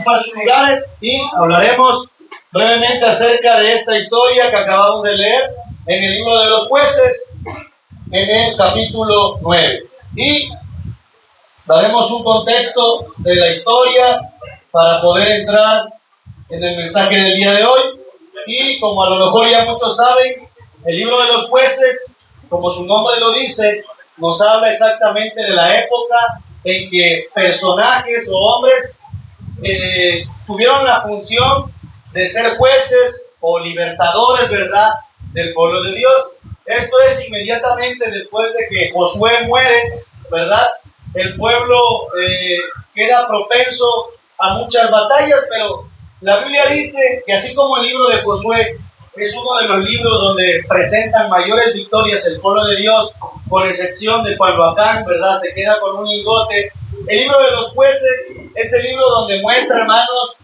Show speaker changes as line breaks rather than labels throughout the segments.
ocupar sus lugares y hablaremos brevemente acerca de esta historia que acabamos de leer en el libro de los Jueces, en el capítulo 9. Y daremos un contexto de la historia para poder entrar en el mensaje del día de hoy. Y como a lo mejor ya muchos saben, el libro de los Jueces, como su nombre lo dice, nos habla exactamente de la época en que personajes o hombres tuvieron la función de ser jueces o libertadores, ¿verdad?, del pueblo de Dios. Esto es inmediatamente después de que Josué muere, ¿verdad? El pueblo queda propenso a muchas batallas, pero la Biblia dice que así como el libro de Josué es uno de los libros donde presentan mayores victorias el pueblo de Dios, con excepción de cuando Acán, ¿verdad?, se queda con un lingote. El libro de los Jueces es el libro donde muestra, hermanos,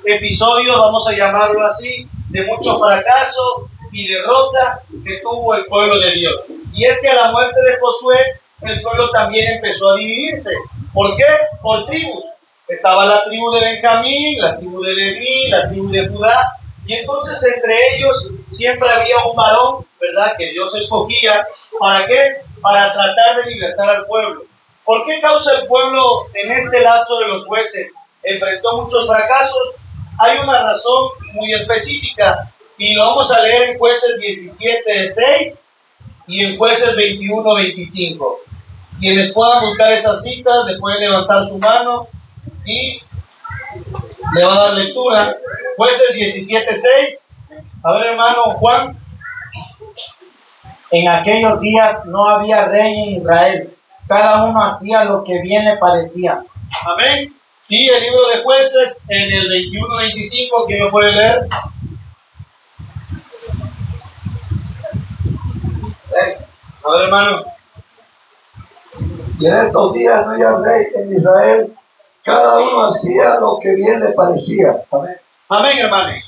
episodios, vamos a llamarlo así, de mucho fracaso y derrota que tuvo el pueblo de Dios. Y es que a la muerte de Josué, el pueblo también empezó a dividirse. ¿Por qué? Por tribus. Estaba la tribu de Benjamín, la tribu de Leví, la tribu de Judá, y entonces entre ellos siempre había un varón, ¿verdad?, que Dios escogía. ¿Para qué? Para tratar de libertar al pueblo. ¿Por qué causa el pueblo en este lapso de los jueces enfrentó muchos fracasos? Hay una razón muy específica y lo vamos a leer en Jueces 17:6 y en Jueces 21:25. Quienes puedan buscar esas citas, le pueden levantar su mano y le va a dar lectura. Jueces 17:6. A ver, hermano Juan.
En aquellos días no había rey en Israel. Cada uno hacía lo que bien le parecía.
Amén. Y el libro de Jueces en el 21:25, ¿quién lo puede leer? A ver, hermano.
Y en estos días no había rey en Israel, cada uno hacía lo que bien le parecía. Amén.
Amén, hermanos.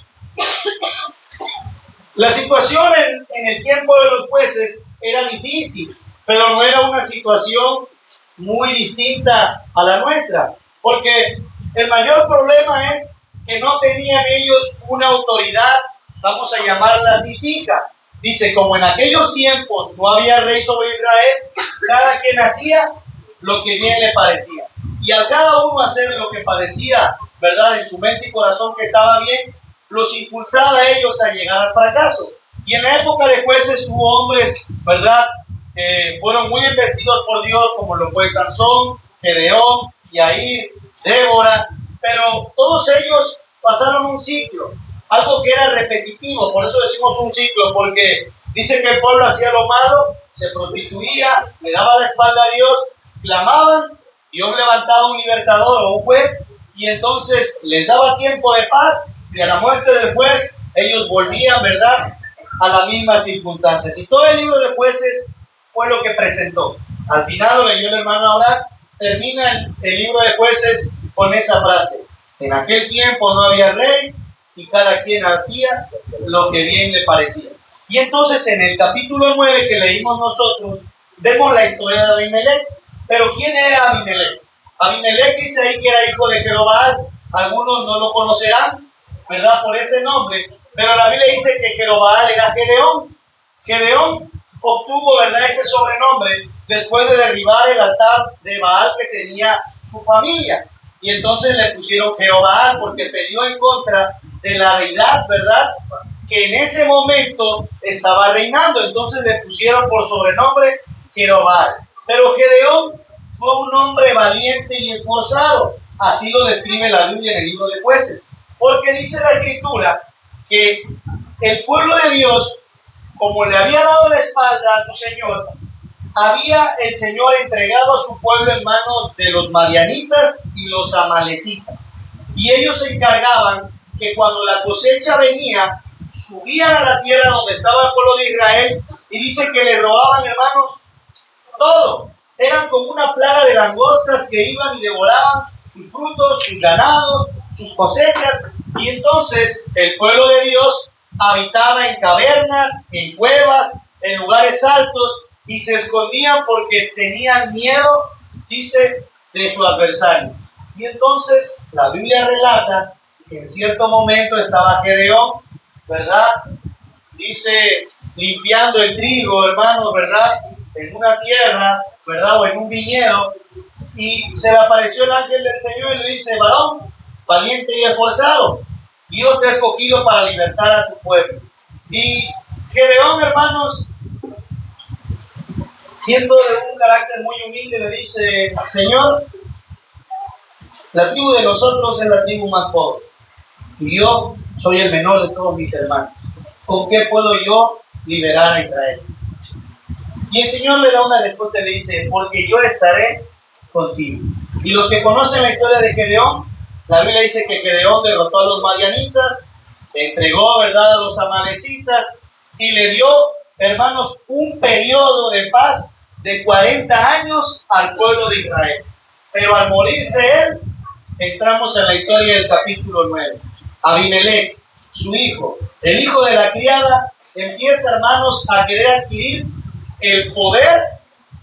La situación en el tiempo de los jueces era difícil, pero no era una situación muy distinta a la nuestra, porque el mayor problema es que no tenían ellos una autoridad, vamos a llamarla así, fija. Dice, como en aquellos tiempos no había rey sobre Israel, cada quien hacía lo que bien le parecía. Y al cada uno hacer lo que parecía, ¿verdad?, en su mente y corazón que estaba bien, los impulsaba a ellos a llegar al fracaso. Y en la época de jueces hubo hombres, ¿verdad?, fueron muy investidos por Dios, como lo fue Sansón, Gedeón, Yair, Débora, pero todos ellos pasaron un ciclo, algo que era repetitivo. Por eso decimos un ciclo, porque dice que el pueblo hacía lo malo, se prostituía, le daba la espalda a Dios, clamaban, Dios levantaba un libertador o un juez, y entonces les daba tiempo de paz, y a la muerte del juez, ellos volvían, ¿verdad?, a las mismas circunstancias. Y todo el libro de Jueces fue lo que presentó. Al final, lo leyó el hermano Abraham, termina el libro de Jueces con esa frase: en aquel tiempo no había rey y cada quien hacía lo que bien le parecía. Y entonces en el capítulo 9 que leímos nosotros, vemos la historia de Abimelech. Pero ¿quién era Abimelech? Abimelech dice ahí que era hijo de Jerobbaal. Algunos no lo conocerán, ¿verdad?, por ese nombre, pero la Biblia dice que Jerobbaal era Gedeón. Gedeón obtuvo, ¿verdad?, ese sobrenombre después de derribar el altar de Baal que tenía su familia. Y entonces le pusieron Jerobbaal porque peleó en contra de la deidad, ¿verdad?, que en ese momento estaba reinando. Entonces le pusieron por sobrenombre Jerobbaal. Pero Gedeón fue un hombre valiente y esforzado. Así lo describe la Biblia en el libro de Jueces. Porque dice la Escritura que el pueblo de Dios, como le había dado la espalda a su Señor, había el Señor entregado a su pueblo en manos de los madianitas y los amalecitas. Y ellos se encargaban que cuando la cosecha venía, subían a la tierra donde estaba el pueblo de Israel, y dice que le robaban, hermanos, todo. Eran como una plaga de langostas que iban y devoraban sus frutos, sus ganados, sus cosechas. Y entonces el pueblo de Dios habitaba en cavernas, en cuevas, en lugares altos, y se escondían porque tenían miedo, dice, de su adversario. Y entonces la Biblia relata que en cierto momento estaba Gedeón, ¿verdad? Dice, limpiando el trigo, hermanos, ¿verdad? En una tierra, ¿verdad? O en un viñedo. Y se le apareció el ángel del Señor y le dice, varón, valiente y esforzado, Dios te ha escogido para libertar a tu pueblo. Y Gedeón, hermanos, siendo de un carácter muy humilde, le dice, Señor, la tribu de nosotros es la tribu más pobre. Y yo soy el menor de todos mis hermanos. ¿Con qué puedo yo liberar a Israel? Y el Señor le da una respuesta y le dice, porque yo estaré contigo. Y los que conocen la historia de Gedeón, la Biblia dice que Gedeón derrotó a los madianitas, entregó, ¿verdad?, a los amalecitas y le dio, hermanos, un periodo de paz de 40 años al pueblo de Israel. Pero al morirse él, entramos en la historia del capítulo 9. Abimelech, su hijo, el hijo de la criada, empieza, hermanos, a querer adquirir el poder,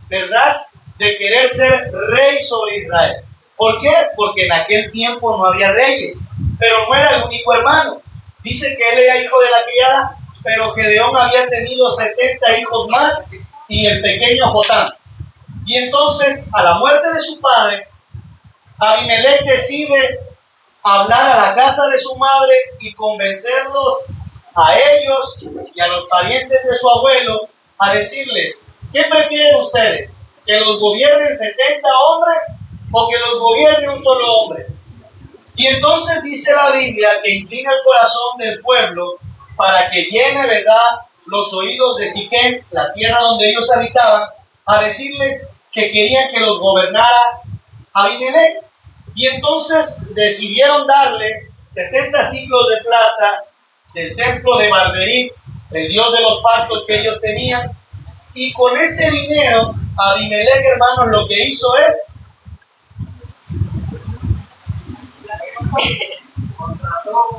¿verdad?, de querer ser rey sobre Israel. ¿Por qué? Porque en aquel tiempo no había reyes, pero no era el único hermano. Dice que él era hijo de la criada, pero Gedeón había tenido 70 hijos más y el pequeño Jotam. Y entonces, a la muerte de su padre, Abimelech decide hablar a la casa de su madre y convencerlos a ellos y a los parientes de su abuelo a decirles, ¿qué prefieren ustedes? ¿Que los gobiernen 70 hombres o que los gobierne un solo hombre? Y entonces dice la Biblia que inclina el corazón del pueblo para que llene, ¿verdad?, los oídos de Siquem, la tierra donde ellos habitaban, a decirles que querían que los gobernara Abimelech. Y entonces decidieron darle 70 ciclos de plata del templo de Balberit, el dios de los pactos que ellos tenían, y con ese dinero Abimelech, hermanos, lo que hizo es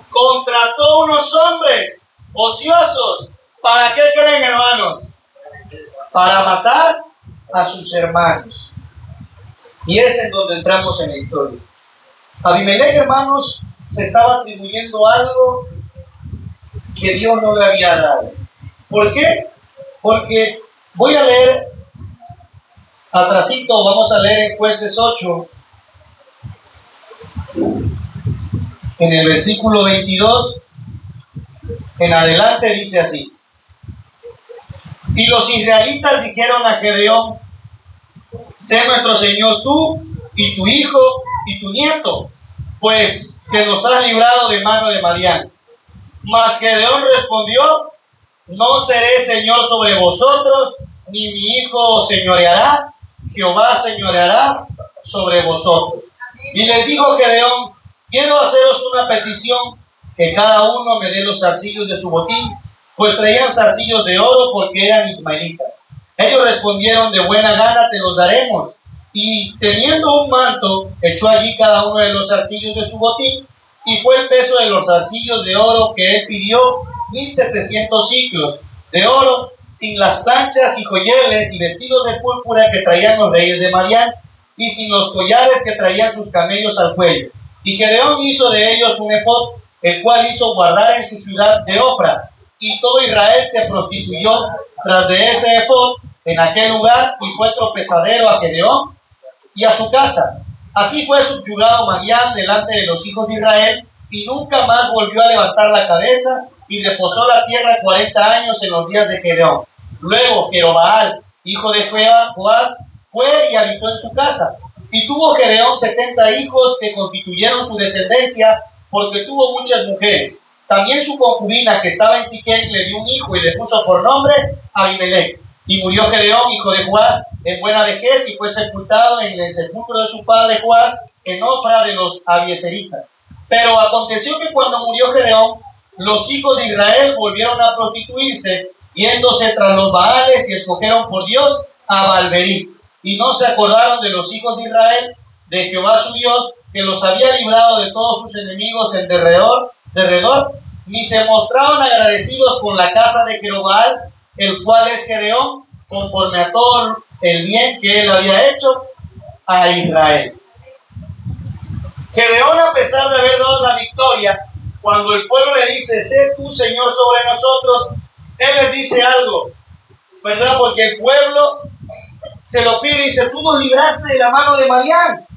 contrató unos hombres ociosos. ¿Para qué creen, hermanos? Para matar a sus hermanos. Y es en donde entramos en la historia. Abimelech, hermanos, se estaba atribuyendo algo que Dios no le había dado. ¿Por qué? Porque voy a leer atrasito, vamos a leer en Jueces 8, en el versículo 22, en adelante dice así. Y los israelitas dijeron a Gedeón, sé nuestro Señor tú y tu hijo y tu nieto, pues que nos has librado de mano de Madián. Mas Gedeón respondió, no seré Señor sobre vosotros, ni mi hijo señoreará, Jehová señoreará sobre vosotros. Y les dijo Gedeón, quiero haceros una petición, que cada uno me dé los zarcillos de su botín, pues traían zarcillos de oro porque eran ismaelitas. Ellos respondieron, de buena gana te los daremos. Y teniendo un manto, echó allí cada uno de los zarcillos de su botín, y fue el peso de los zarcillos de oro que él pidió, 1700 ciclos de oro, sin las planchas y joyeles y vestidos de púrpura que traían los reyes de Madián, y sin los collares que traían sus camellos al cuello. Y Gedeón hizo de ellos un efod, el cual hizo guardar en su ciudad de Ofra, y todo Israel se prostituyó tras de ese efod en aquel lugar, y fue tropezadero a Gedeón y a su casa. Así fue subyugado Madián delante de los hijos de Israel, y nunca más volvió a levantar la cabeza, y reposó la tierra 40 años en los días de Gedeón. Luego Jerobaal, hijo de Joás, fue y habitó en su casa. Y tuvo Gedeón 70 hijos que constituyeron su descendencia, porque tuvo muchas mujeres. También su concubina, que estaba en Siquem, le dio un hijo y le puso por nombre Abimelech. Y murió Gedeón, hijo de Joás, en buena vejez, y fue sepultado en el sepulcro de su padre Joás, en Ofra de los Abiezeritas. Pero aconteció que cuando murió Gedeón, los hijos de Israel volvieron a prostituirse, yéndose tras los Baales, y escogieron por Dios a Balberit. Y no se acordaron de los hijos de Israel, de Jehová su Dios, que los había librado de todos sus enemigos en derredor, ni se mostraron agradecidos con la casa de Jerobaal, el cual es Gedeón, conforme a todo el bien que él había hecho a Israel. Gedeón, a pesar de haber dado la victoria, cuando el pueblo le dice, sé tú Señor sobre nosotros, él les dice algo, ¿verdad? Porque el pueblo se lo pide y dice, tú nos libraste de la mano de Madián,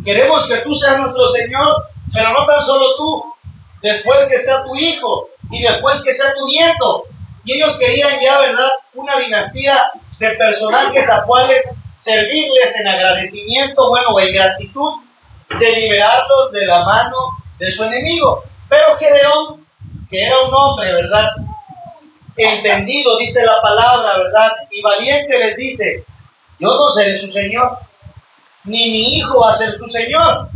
queremos que tú seas nuestro Señor, pero no tan solo tú, después que sea tu hijo y después que sea tu nieto. Y ellos querían ya, ¿verdad?, una dinastía de personajes a cuales servirles en agradecimiento, bueno, o en gratitud, de liberarlos de la mano de su enemigo. Pero Gedeón, que era un hombre, ¿verdad?, entendido, dice la palabra, ¿verdad?, y valiente, les dice, yo no seré su Señor, ni mi hijo va a ser su Señor,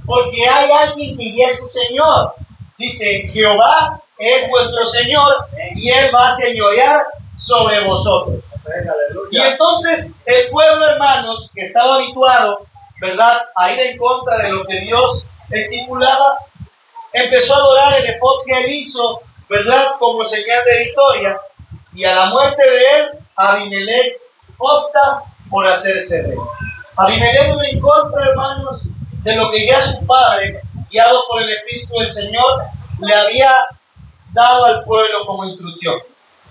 porque hay alguien que ya es su Señor. Dice, Jehová es vuestro Señor y Él va a señorear sobre vosotros. Y entonces el pueblo, hermanos, que estaba habituado, ¿verdad?, a ir en contra de lo que Dios estipulaba, empezó a adorar el efod que él hizo, ¿verdad?, como señal de victoria. Y a la muerte de él, Abimelech opta por hacerse rey. Abimelech va en contra, hermanos, de lo que ya su padre, guiado por el Espíritu del Señor, le había dado al pueblo como instrucción,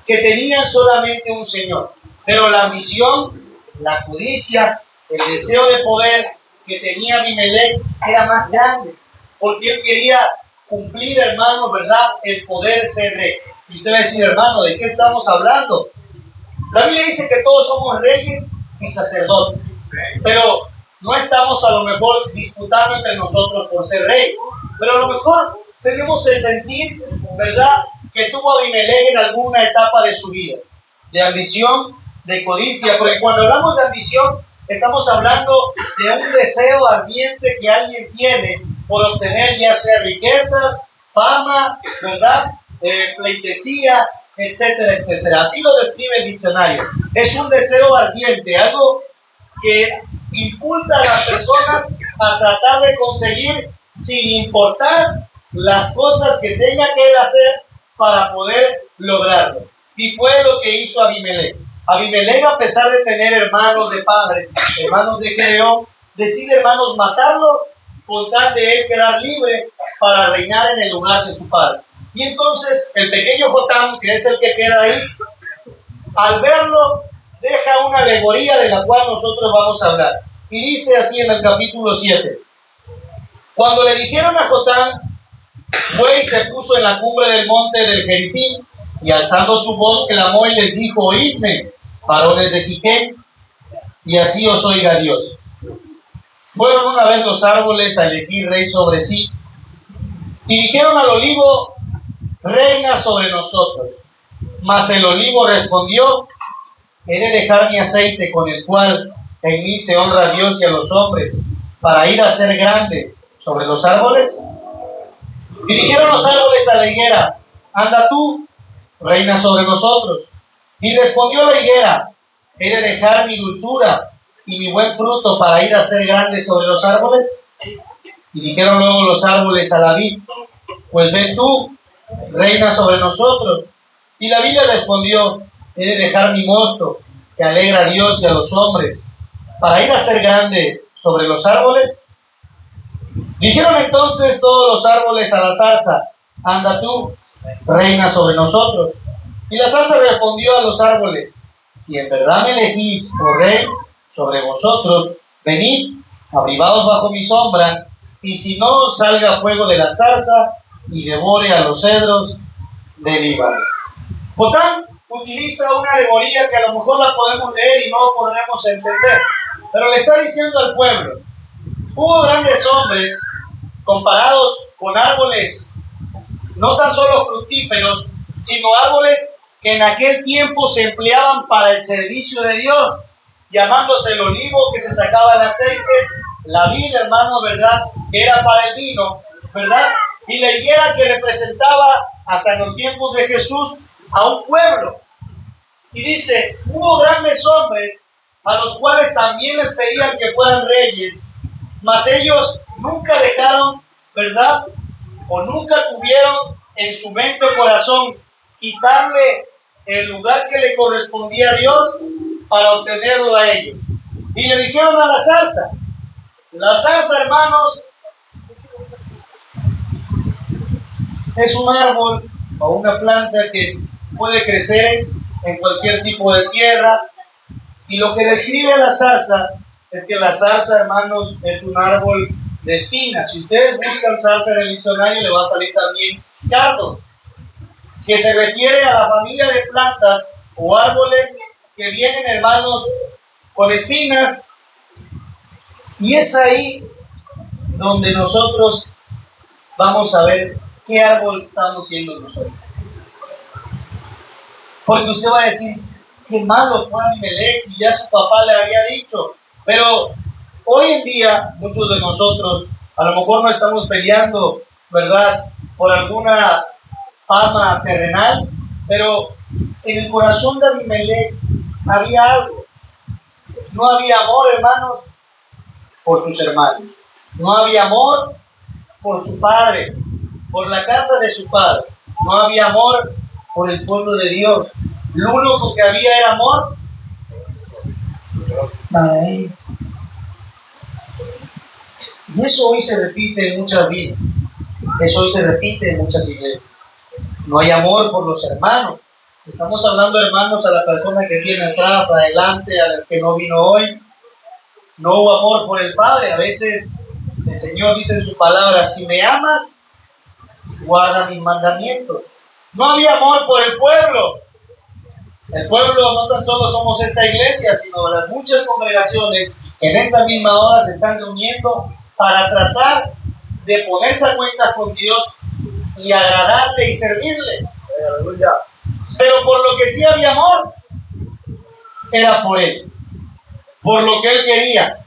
que tenían solamente un Señor, pero la ambición, la codicia, el deseo de poder que tenía Abimelech era más grande, porque él quería cumplir, hermano, ¿verdad?, el poder ser rey. Y usted va a decir, hermano, ¿de qué estamos hablando? La Biblia dice que todos somos reyes y sacerdotes, pero no estamos a lo mejor disputando entre nosotros por ser rey, pero a lo mejor tenemos el sentir, ¿verdad?, que tuvo Abimelech en alguna etapa de su vida, de ambición, de codicia, porque cuando hablamos de ambición, estamos hablando de un deseo ardiente que alguien tiene por obtener ya sea riquezas, fama, ¿verdad?, pleitesía, etcétera, etcétera. Así lo describe el diccionario. Es un deseo ardiente, algo que impulsa a las personas a tratar de conseguir sin importar las cosas que tenga que hacer para poder lograrlo. Y fue lo que hizo Abimelech. Abimelech, a pesar de tener hermanos de padre, hermanos de Gedeón, decide, hermanos, matarlo con tal de él quedar libre para reinar en el lugar de su padre. Y entonces el pequeño Jotam, que es el que queda ahí, al verlo, deja una alegoría de la cual nosotros vamos a hablar. Y dice así en el capítulo 7. Cuando le dijeron a Jotam, fue y se puso en la cumbre del monte del Gerizim, y alzando su voz clamó y les dijo, oídme, varones de Siquem, y así os oiga Dios. Fueron una vez los árboles a elegir rey sobre sí, y dijeron al olivo, reina sobre nosotros. Mas el olivo respondió, he de dejar mi aceite con el cual en mí se honra a Dios y a los hombres, para ir a ser grande sobre los árboles. Y dijeron los árboles a la higuera, anda tú, reina sobre nosotros. Y respondió la higuera, he de dejar mi dulzura y mi buen fruto para ir a ser grande sobre los árboles. Y dijeron luego los árboles a la vid, pues ven tú, reina sobre nosotros. Y la vid le respondió, he de dejar mi mosto, que alegra a Dios y a los hombres, para ir a ser grande sobre los árboles. Dijeron entonces todos los árboles a la zarza, anda tú, reina sobre nosotros. Y la zarza respondió a los árboles, si en verdad me elegís por rey sobre vosotros, venid, abrigaos bajo mi sombra, y si no, salga fuego de la zarza y devore a los cedros del Líbano. Jotam utiliza una alegoría que a lo mejor la podemos leer y no podremos entender, pero le está diciendo al pueblo, hubo grandes hombres comparados con árboles no tan solo fructíferos, sino árboles que en aquel tiempo se empleaban para el servicio de Dios, llamándose el olivo que se sacaba el aceite, la vid, hermano, ¿verdad?, que era para el vino, ¿verdad?, y la higuera que representaba hasta en los tiempos de Jesús a un pueblo. Y dice, hubo grandes hombres a los cuales también les pedían que fueran reyes, mas ellos nunca dejaron, ¿verdad?, o nunca tuvieron en su mente o corazón quitarle el lugar que le correspondía a Dios para obtenerlo a ellos. Y le dijeron a la zarza, hermanos, Es un árbol o una planta que puede crecer en cualquier tipo de tierra. Y lo que describe a la zarza es que la zarza, hermanos, es un árbol de espinas. Si ustedes buscan zarza en el diccionario, le va a salir también cardos, que se refiere a la familia de plantas o árboles que vienen, hermanos, con espinas. Y es ahí donde nosotros vamos a ver qué árbol estamos siendo nosotros. Porque usted va a decir, qué malo fue Abimelech si ya su papá le había dicho. Pero hoy en día, muchos de nosotros, a lo mejor no estamos peleando, ¿verdad?, por alguna fama terrenal, pero en el corazón de Abimelech había algo. No había amor, hermanos, por sus hermanos. No había amor por su padre, por la casa de su padre. No había amor por el pueblo de Dios. Lo único que había era amor para él. Y eso hoy se repite en muchas vidas. Eso hoy se repite en muchas iglesias. No hay amor por los hermanos. Estamos hablando, hermanos, a la persona que viene atrás, adelante, al que no vino hoy. No hubo amor por el Padre. A veces el Señor dice en su palabra, si me amas, guarda mis mandamientos. No había amor por el pueblo. El pueblo no tan solo somos esta iglesia, sino las muchas congregaciones que en esta misma hora se están reuniendo para tratar de ponerse a cuenta con Dios y agradarle y servirle. Pero por lo que sí había amor, era por Él, por lo que Él quería,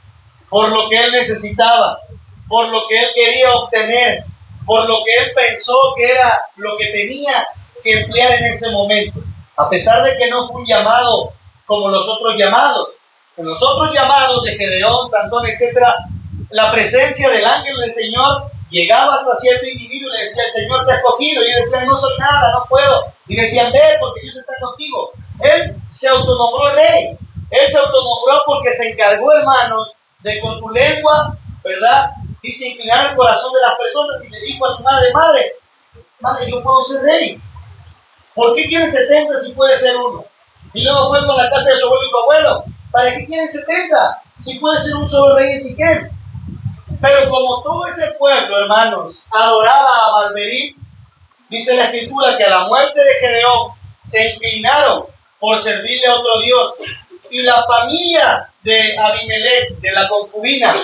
por lo que Él necesitaba, por lo que Él quería obtener, por lo que Él pensó que era lo que tenía que emplear en ese momento. A pesar de que no fue un llamado como los otros llamados. En los otros llamados de Gedeón, Sansón, etc., la presencia del ángel del Señor llegaba hasta cierto individuo y le decía, el Señor te ha escogido. Y él decía, no soy nada, no puedo. Y decían, ve, porque Dios está contigo. Él se autonombró rey. Él se autonombró porque se encargó, hermanos, de con su lengua, ¿verdad?, dice, inclinar el corazón de las personas y le dijo a su madre, madre, yo puedo ser rey. ¿Por qué quieren 70 si puede ser uno? Y luego fue con la casa de su abuelo y tu abuelo. ¿Para qué quieren 70 si puede ser un solo rey en Siquem? Pero como todo ese pueblo, hermanos, adoraba a Balberit, dice la Escritura que a la muerte de Gedeón se inclinaron por servirle a otro Dios. Y la familia de Abimelech, de la concubina,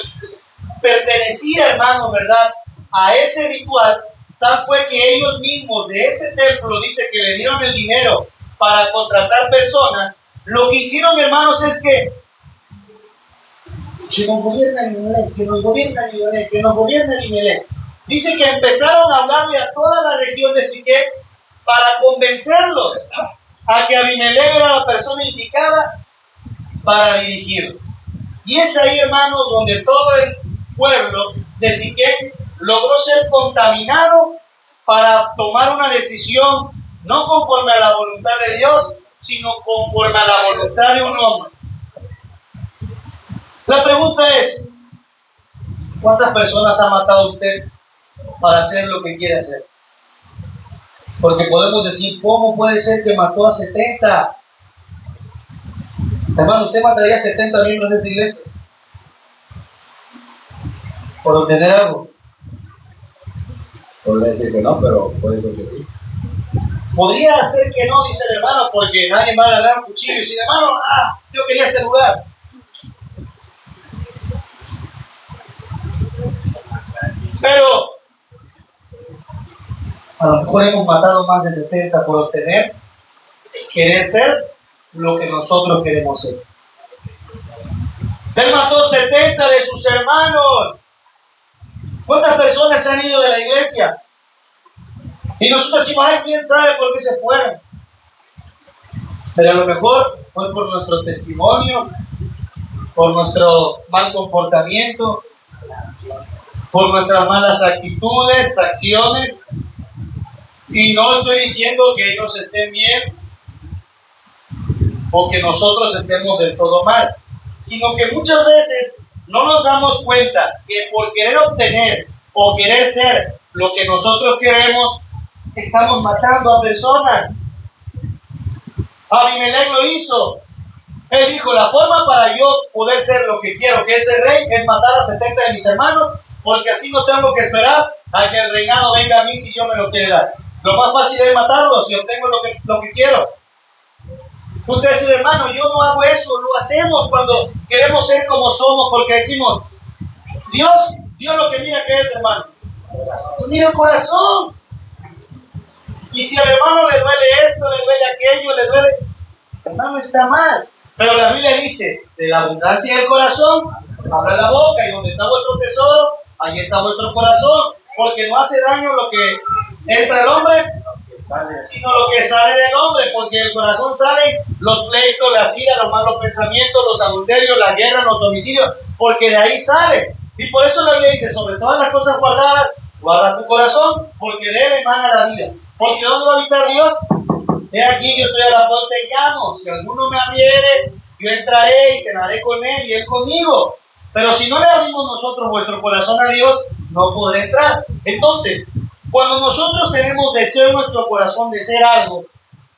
pertenecía, hermanos, ¿verdad?, a ese ritual. Tal fue que ellos mismos de ese templo, dice que le dieron el dinero para contratar personas. Lo que hicieron, hermanos, es que nos gobierna Abimelech, que nos gobierna Abimelech, que nos gobierna Abimelech. Dice que empezaron a hablarle a toda la región de Siquem para convencerlos a que Abimelech era la persona indicada para dirigirlo. Y es ahí, hermanos, donde todo el pueblo de Siquem logró ser contaminado para tomar una decisión no conforme a la voluntad de Dios, sino conforme a la voluntad de un hombre. La pregunta es, ¿cuántas personas ha matado usted para hacer lo que quiere hacer? Porque podemos decir, ¿cómo puede ser que mató a 70? Hermano, ¿usted mataría a 70 miembros de esta iglesia? ¿Por obtener algo?
Podría decir que no, pero puede ser que sí.
Podría ser que no, dice el hermano, porque nadie va a agarrar un cuchillo y decir, hermano, yo quería este lugar. Pero a lo mejor hemos matado más de 70 por obtener, querer ser lo que nosotros queremos ser. Él mató 70 de sus hermanos. ¿Cuántas personas se han ido de la iglesia? Y nosotros decimos, ay, quién sabe por qué se fueron. Pero a lo mejor fue por nuestro testimonio, por nuestro mal comportamiento, por nuestras malas actitudes, acciones. Y no estoy diciendo que ellos estén bien o que nosotros estemos del todo mal, sino que muchas veces no nos damos cuenta que por querer obtener o querer ser lo que nosotros queremos, estamos matando a personas. Abimelech lo hizo. Él dijo, la forma para yo poder ser lo que quiero, que es el rey, es matar a 70 de mis hermanos, porque así no tengo que esperar a que el reinado venga a mí si yo me lo quiero dar. Lo más fácil es matarlos si obtengo lo que quiero. Usted dice, hermano, yo no hago eso, lo hacemos cuando queremos ser como somos, porque decimos, Dios lo que mira que es, hermano. Mira el corazón. Y si al hermano le duele esto, le duele aquello, le duele, hermano, está mal. Pero la Biblia dice, de la abundancia del corazón, abra la boca, y donde está vuestro tesoro, ahí está vuestro corazón, porque no hace daño lo que entra el hombre, sino lo que sale del hombre, porque del corazón salen los pleitos, las iras, los malos pensamientos, los adulterios, la guerra, los homicidios, porque de ahí sale. Y por eso la Biblia dice, sobre todas las cosas guardadas, guarda tu corazón, porque de él emana la vida. Porque ¿dónde va a habitar Dios? He aquí, yo estoy a la puerta y llamo. Si alguno me abriere, yo entraré y cenaré con él y él conmigo. Pero si no le abrimos nosotros vuestro corazón a Dios, no podrá entrar. Entonces, cuando nosotros tenemos deseo en nuestro corazón de ser algo,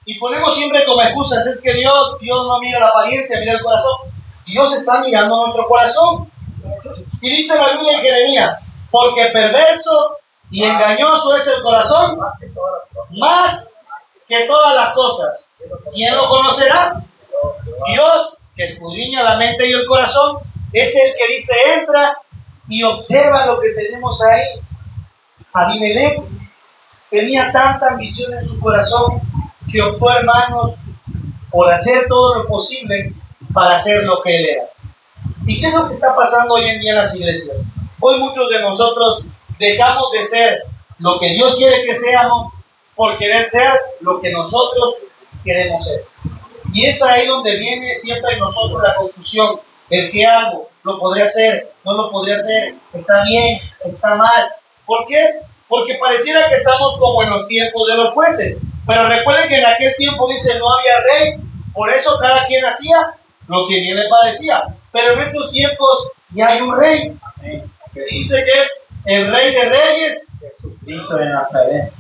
y ponemos siempre como excusas, es que Dios no mira la apariencia, mira el corazón. Dios está mirando nuestro corazón. Y dice la Biblia en Jeremías, porque perverso y engañoso es el corazón, más que todas las cosas. ¿Quién lo conocerá? Dios, que escudriña la mente y el corazón, es el que dice, entra y observa lo que tenemos ahí. Abimelech tenía tanta ambición en su corazón que optó, hermanos, por hacer todo lo posible para ser lo que él era. ¿Y qué es lo que está pasando hoy en día en las iglesias? Hoy muchos de nosotros dejamos de ser lo que Dios quiere que seamos por querer ser lo que nosotros queremos ser. Y es ahí donde viene siempre en nosotros la confusión. El qué hago, lo podré hacer, no lo podré hacer, está bien, está mal. ¿Por qué? Porque pareciera que estamos como en los tiempos de los jueces. Pero recuerden que en aquel tiempo dice no había rey, por eso cada quien hacía lo que bien le parecía. Pero en estos tiempos ya hay un rey. Dice que es el Rey de Reyes,
Jesucristo de Nazaret.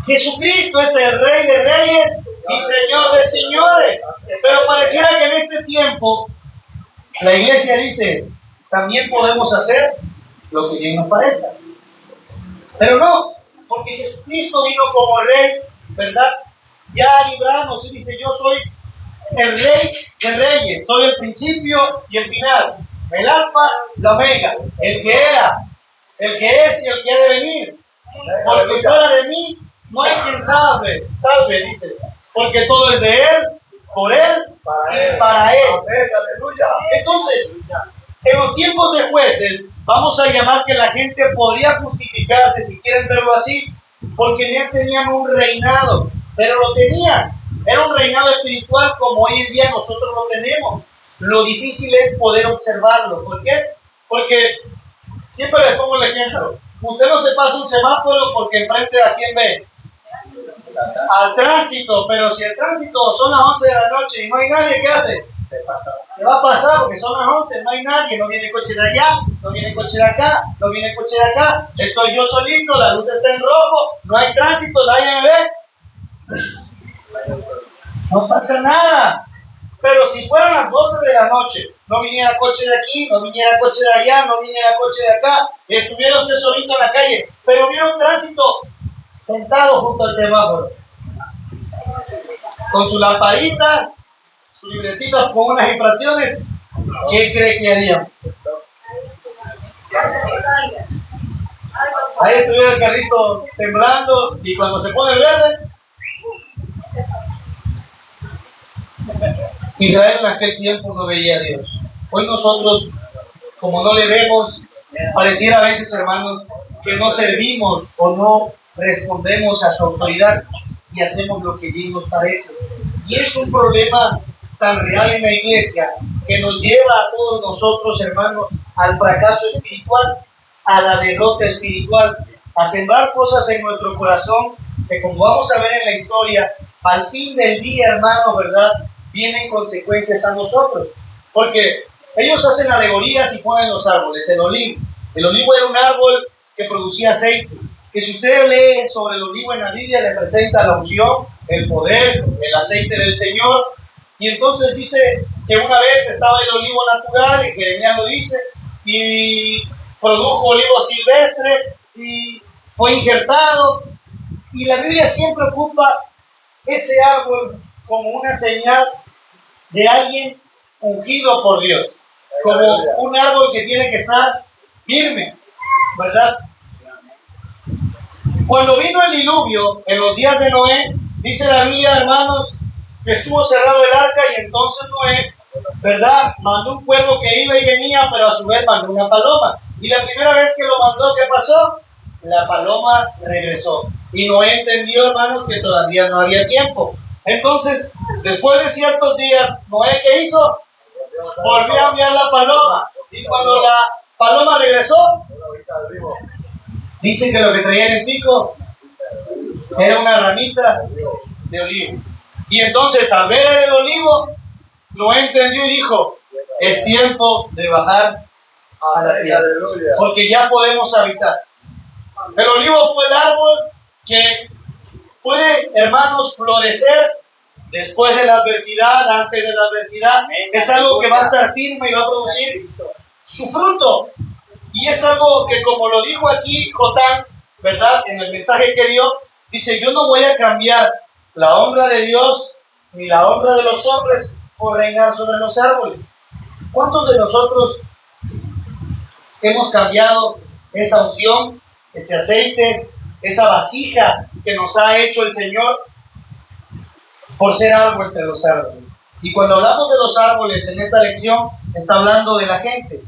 Jesucristo es el Rey de Reyes y Señor de Señores. Pero pareciera que en este tiempo la iglesia dice, también podemos hacer lo que bien nos parezca. Pero no, porque Jesucristo vino como Rey, ¿verdad? Ya a librarnos y dice, yo soy el Rey de Reyes, soy el principio y el final, el alfa, la omega, el que era, el que es y el que ha de venir. Porque fuera de mí no hay quien salve, dice, porque todo es de Él, por Él y para Él. Entonces, en los tiempos de jueces, vamos a llamar que la gente podría justificarse, si quieren verlo así, porque en Él tenían un reinado, pero lo tenían. Era un reinado espiritual como hoy en día nosotros lo tenemos. Lo difícil es poder observarlo. ¿Por qué? Porque siempre les pongo el ejemplo. Usted no se pasa un semáforo porque enfrente de a quién ve. Al tránsito, pero si el tránsito son las 11 de la noche y no hay nadie, ¿qué hace? ¿Qué va a pasar? Porque son las 11, no hay nadie, no viene coche de allá, no viene coche de acá, no viene coche de acá, estoy yo solito, la luz está en rojo, no hay tránsito, nadie me ve. No pasa nada. Pero si fueran las 12 de la noche, no viniera coche de aquí, no viniera coche de allá, no viniera coche de acá, estuviera usted solito en la calle, pero viera un tránsito sentado junto al semáforo, con su lamparita, su libretita con unas infracciones, ¿qué cree que harían? Ahí estuviera el carrito temblando y cuando se pone el verde, Israel en aquel tiempo no veía a Dios. Hoy nosotros, como no le vemos, pareciera a veces, hermanos, que no servimos o no respondemos a su autoridad y hacemos lo que bien nos parece. Y es un problema tan real en la iglesia que nos lleva a todos nosotros, hermanos, al fracaso espiritual, a la derrota espiritual, a sembrar cosas en nuestro corazón que, como vamos a ver en la historia, al fin del día, hermanos, ¿verdad?, vienen consecuencias a nosotros. Porque ellos hacen alegorías y ponen los árboles. El olivo era un árbol que producía aceite. que si usted lee sobre el olivo en la Biblia, le presenta la unción, el poder, el aceite del Señor. Y entonces dice que una vez estaba el olivo natural, y Jeremías lo dice, y produjo olivo silvestre, y fue injertado. Y la Biblia siempre ocupa ese árbol como una señal de alguien ungido por Dios, como un árbol que tiene que estar firme, ¿verdad? Cuando vino el diluvio en los días de Noé, dice la Biblia, hermanos, que estuvo cerrado el arca, y entonces Noé, ¿verdad?, mandó un cuervo que iba y venía, pero a su vez mandó una paloma. Y la primera vez que lo mandó, ¿qué pasó? La paloma regresó. Y Noé entendió, hermanos, que todavía no había tiempo. Entonces, después de ciertos días, Noé, ¿qué hizo? Volvió a enviar la paloma. Y cuando la paloma regresó, dice que lo que traía en el pico era una ramita de olivo. Y entonces, al ver el olivo, Noé entendió y dijo: es tiempo de bajar a la tierra, porque ya podemos habitar. El olivo fue el árbol que puede, hermanos, florecer después de la adversidad, antes de la adversidad. Es algo que va a estar firme y va a producir su fruto. Y es algo que, como lo dijo aquí Jotán, ¿verdad?, en el mensaje que dio, dice: yo no voy a cambiar la honra de Dios ni la honra de los hombres por reinar sobre los árboles. ¿Cuántos de nosotros hemos cambiado esa unción, ese aceite, esa vasija que nos ha hecho el Señor por ser algo entre los árboles? Y cuando hablamos de los árboles en esta lección, está hablando de la gente,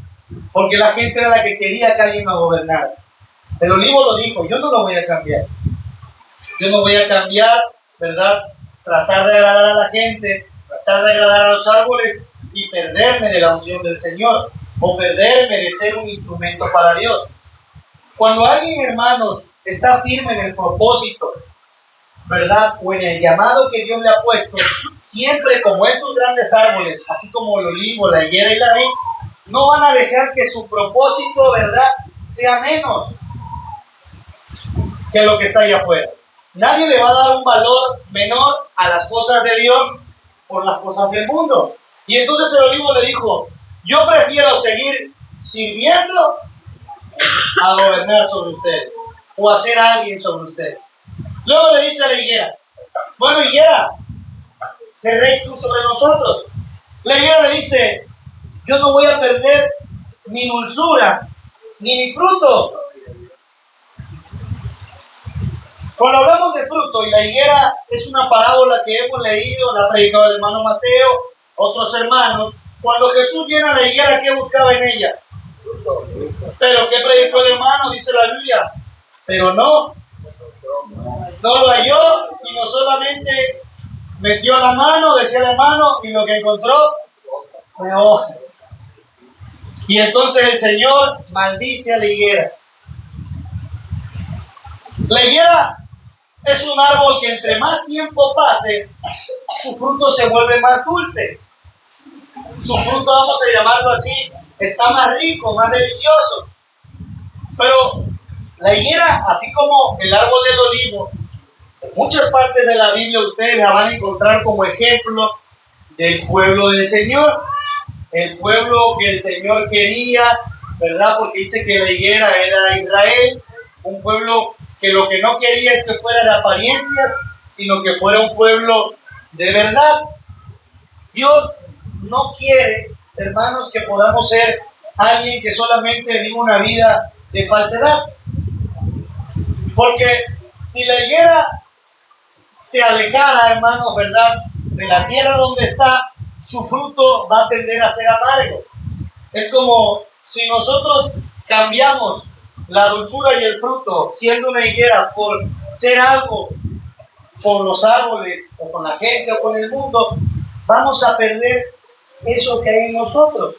porque la gente era la que quería que alguien lo gobernara. El olivo lo dijo: yo no lo voy a cambiar. Yo no voy a cambiar, ¿verdad?, tratar de agradar a la gente, tratar de agradar a los árboles y perderme de la unción del Señor, o perderme de ser un instrumento para Dios. Cuando alguien, hermanos, está firme en el propósito, ¿verdad?, o en el llamado que Dios le ha puesto, siempre como estos grandes árboles, así como el olivo, la higuera y la vid, no van a dejar que su propósito, ¿verdad?, sea menos que lo que está allá afuera. Nadie le va a dar un valor menor a las cosas de Dios por las cosas del mundo. Y entonces el olivo le dijo: yo prefiero seguir sirviendo a gobernar sobre ustedes, o a ser alguien sobre ustedes. Luego le dice a la higuera: bueno, higuera, sé rey tú sobre nosotros. La higuera le dice: yo no voy a perder mi dulzura, ni mi fruto. Cuando hablamos de fruto, y la higuera es una parábola que hemos leído, la ha predicado el hermano Mateo, otros hermanos. Cuando Jesús viene a la higuera, ¿qué buscaba en ella? Pero ¿qué predicó el hermano? Dice la Biblia: pero no lo halló, sino solamente metió la mano, decía el hermano, y lo que encontró fue hojas. Y entonces el Señor maldice a la higuera. La higuera es un árbol que entre más tiempo pase, su fruto se vuelve más dulce. Su fruto, vamos a llamarlo así, está más rico, más delicioso. Pero la higuera, así como el árbol del olivo, en muchas partes de la Biblia ustedes la van a encontrar como ejemplo del pueblo del Señor. El pueblo que el Señor quería, ¿verdad? Porque dice que la higuera era Israel, un pueblo que lo que no quería es que fuera de apariencias, sino que fuera un pueblo de verdad. Dios no quiere, hermanos, que podamos ser alguien que solamente vive una vida de falsedad. Porque si la higuera se alejara, hermanos, ¿verdad?, de la tierra donde está, su fruto va a tender a ser amargo. Es como si nosotros cambiamos la dulzura y el fruto, siendo una higuera, por ser algo con los árboles, o con la gente, o con el mundo, vamos a perder eso que hay en nosotros.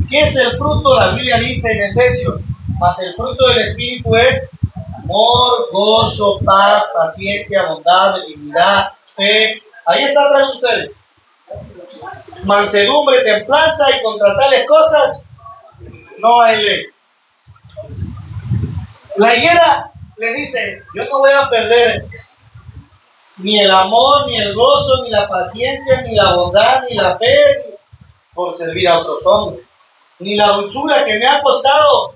¿Qué es el fruto? La Biblia dice en Efesios: mas el fruto del Espíritu es amor, gozo, paz, paciencia, bondad, benignidad, fe. Ahí está atrás de ustedes. Mansedumbre, templanza, y contra tales cosas no hay ley. La higuera le dice, yo no voy a perder ni el amor, ni el gozo, ni la paciencia, ni la bondad, ni la fe, por servir a otros hombres, ni la dulzura que me ha costado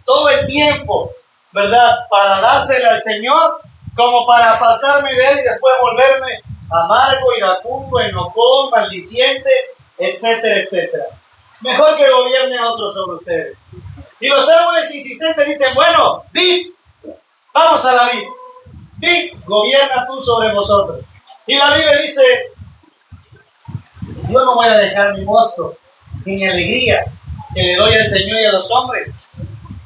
todo el tiempo, ¿verdad? Para dársela al Señor, como para apartarme de Él y después volverme amargo, iracundo, enojón, maldiciente, etcétera, etcétera. Mejor que gobierne a otros sobre ustedes. Y los árboles insistentes dicen, bueno, vid, vamos a la vid. Vid, gobierna tú sobre vosotros. Y la Biblia dice, yo no voy a dejar mi mosto, ni mi alegría que le doy al Señor y a los hombres,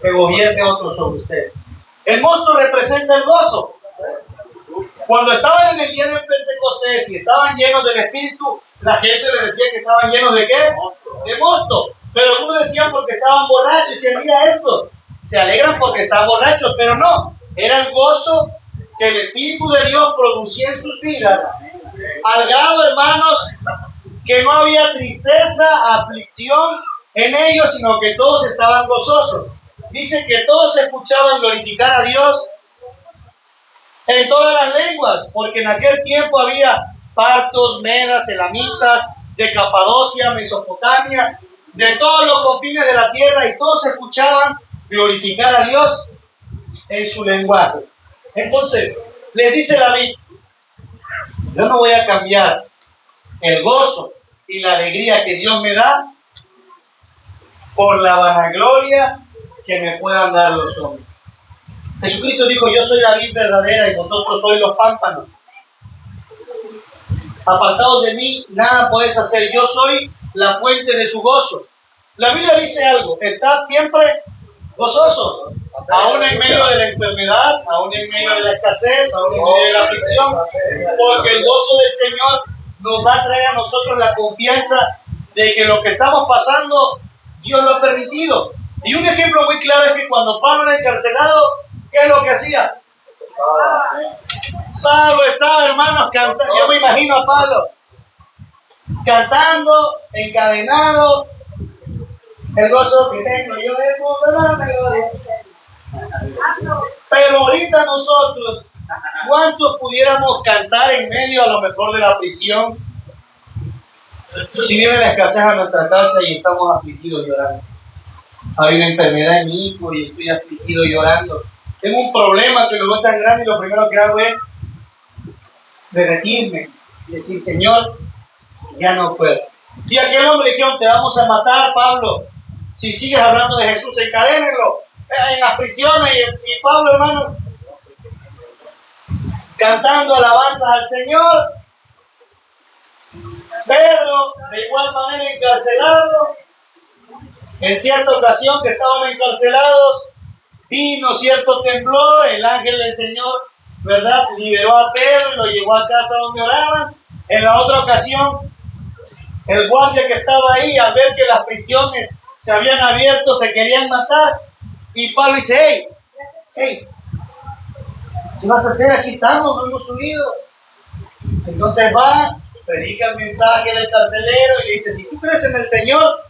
que gobierne a otros sobre ustedes. El mosto representa el gozo. Cuando estaban en el día de Pentecostés y estaban llenos del Espíritu, la gente les decía que estaban llenos ¿de qué? De mosto. Pero algunos decían porque estaban borrachos. Y decían, mira esto, se alegran porque están borrachos. Pero no, era el gozo que el Espíritu de Dios producía en sus vidas. Al grado, hermanos, que no había tristeza, aflicción en ellos, sino que todos estaban gozosos. Dice que todos escuchaban glorificar a Dios en todas las lenguas, porque en aquel tiempo había partos, medas, elamitas, de Capadocia, Mesopotamia, de todos los confines de la tierra, y todos escuchaban glorificar a Dios en su lenguaje. Entonces, les dice David, yo no voy a cambiar el gozo y la alegría que Dios me da por la vanagloria que me puedan dar los hombres. Jesucristo dijo, yo soy la vid verdadera y vosotros sois los pámpanos. Apartados de mí, nada podéis hacer. Yo soy la fuente de su gozo. La Biblia dice algo, estad siempre gozosos, aún en medio de la enfermedad, aún en medio de la escasez, aún en medio de la aflicción, porque el gozo del Señor nos va a traer a nosotros la confianza de que lo que estamos pasando, Dios lo ha permitido. Y un ejemplo muy claro es que cuando Pablo era encarcelado, ¿qué es lo que hacía? Pablo estaba, hermanos, cantando. Yo me imagino a Pablo cantando, encadenado. El gozo que tengo yo es mundo, la gloria. Pero ahorita nosotros, ¿cuántos pudiéramos cantar en medio a lo mejor de la prisión? Si viene la escasez a nuestra casa y estamos afligidos llorando. Hay una enfermedad en mi hijo y estoy afligido llorando. Tengo un problema que lo veo tan grande y lo primero que hago es derretirme y decir, Señor, ya no puedo. Y aquel hombre dijo, te vamos a matar, Pablo. Si sigues hablando de Jesús, encadénenlo en las prisiones. Y Pablo, hermano, cantando alabanzas al Señor. Pedro, de igual manera encarcelado. En cierta ocasión que estaban encarcelados, vino cierto temblor, el ángel del Señor, ¿verdad?, liberó a Pedro y lo llevó a casa donde oraban. En la otra ocasión, el guardia que estaba ahí, al ver que las prisiones se habían abierto, se querían matar. Y Pablo dice, hey, ¿qué vas a hacer? Aquí estamos, no hemos subido. Entonces va, predica el mensaje del carcelero y le dice, si tú crees en el Señor,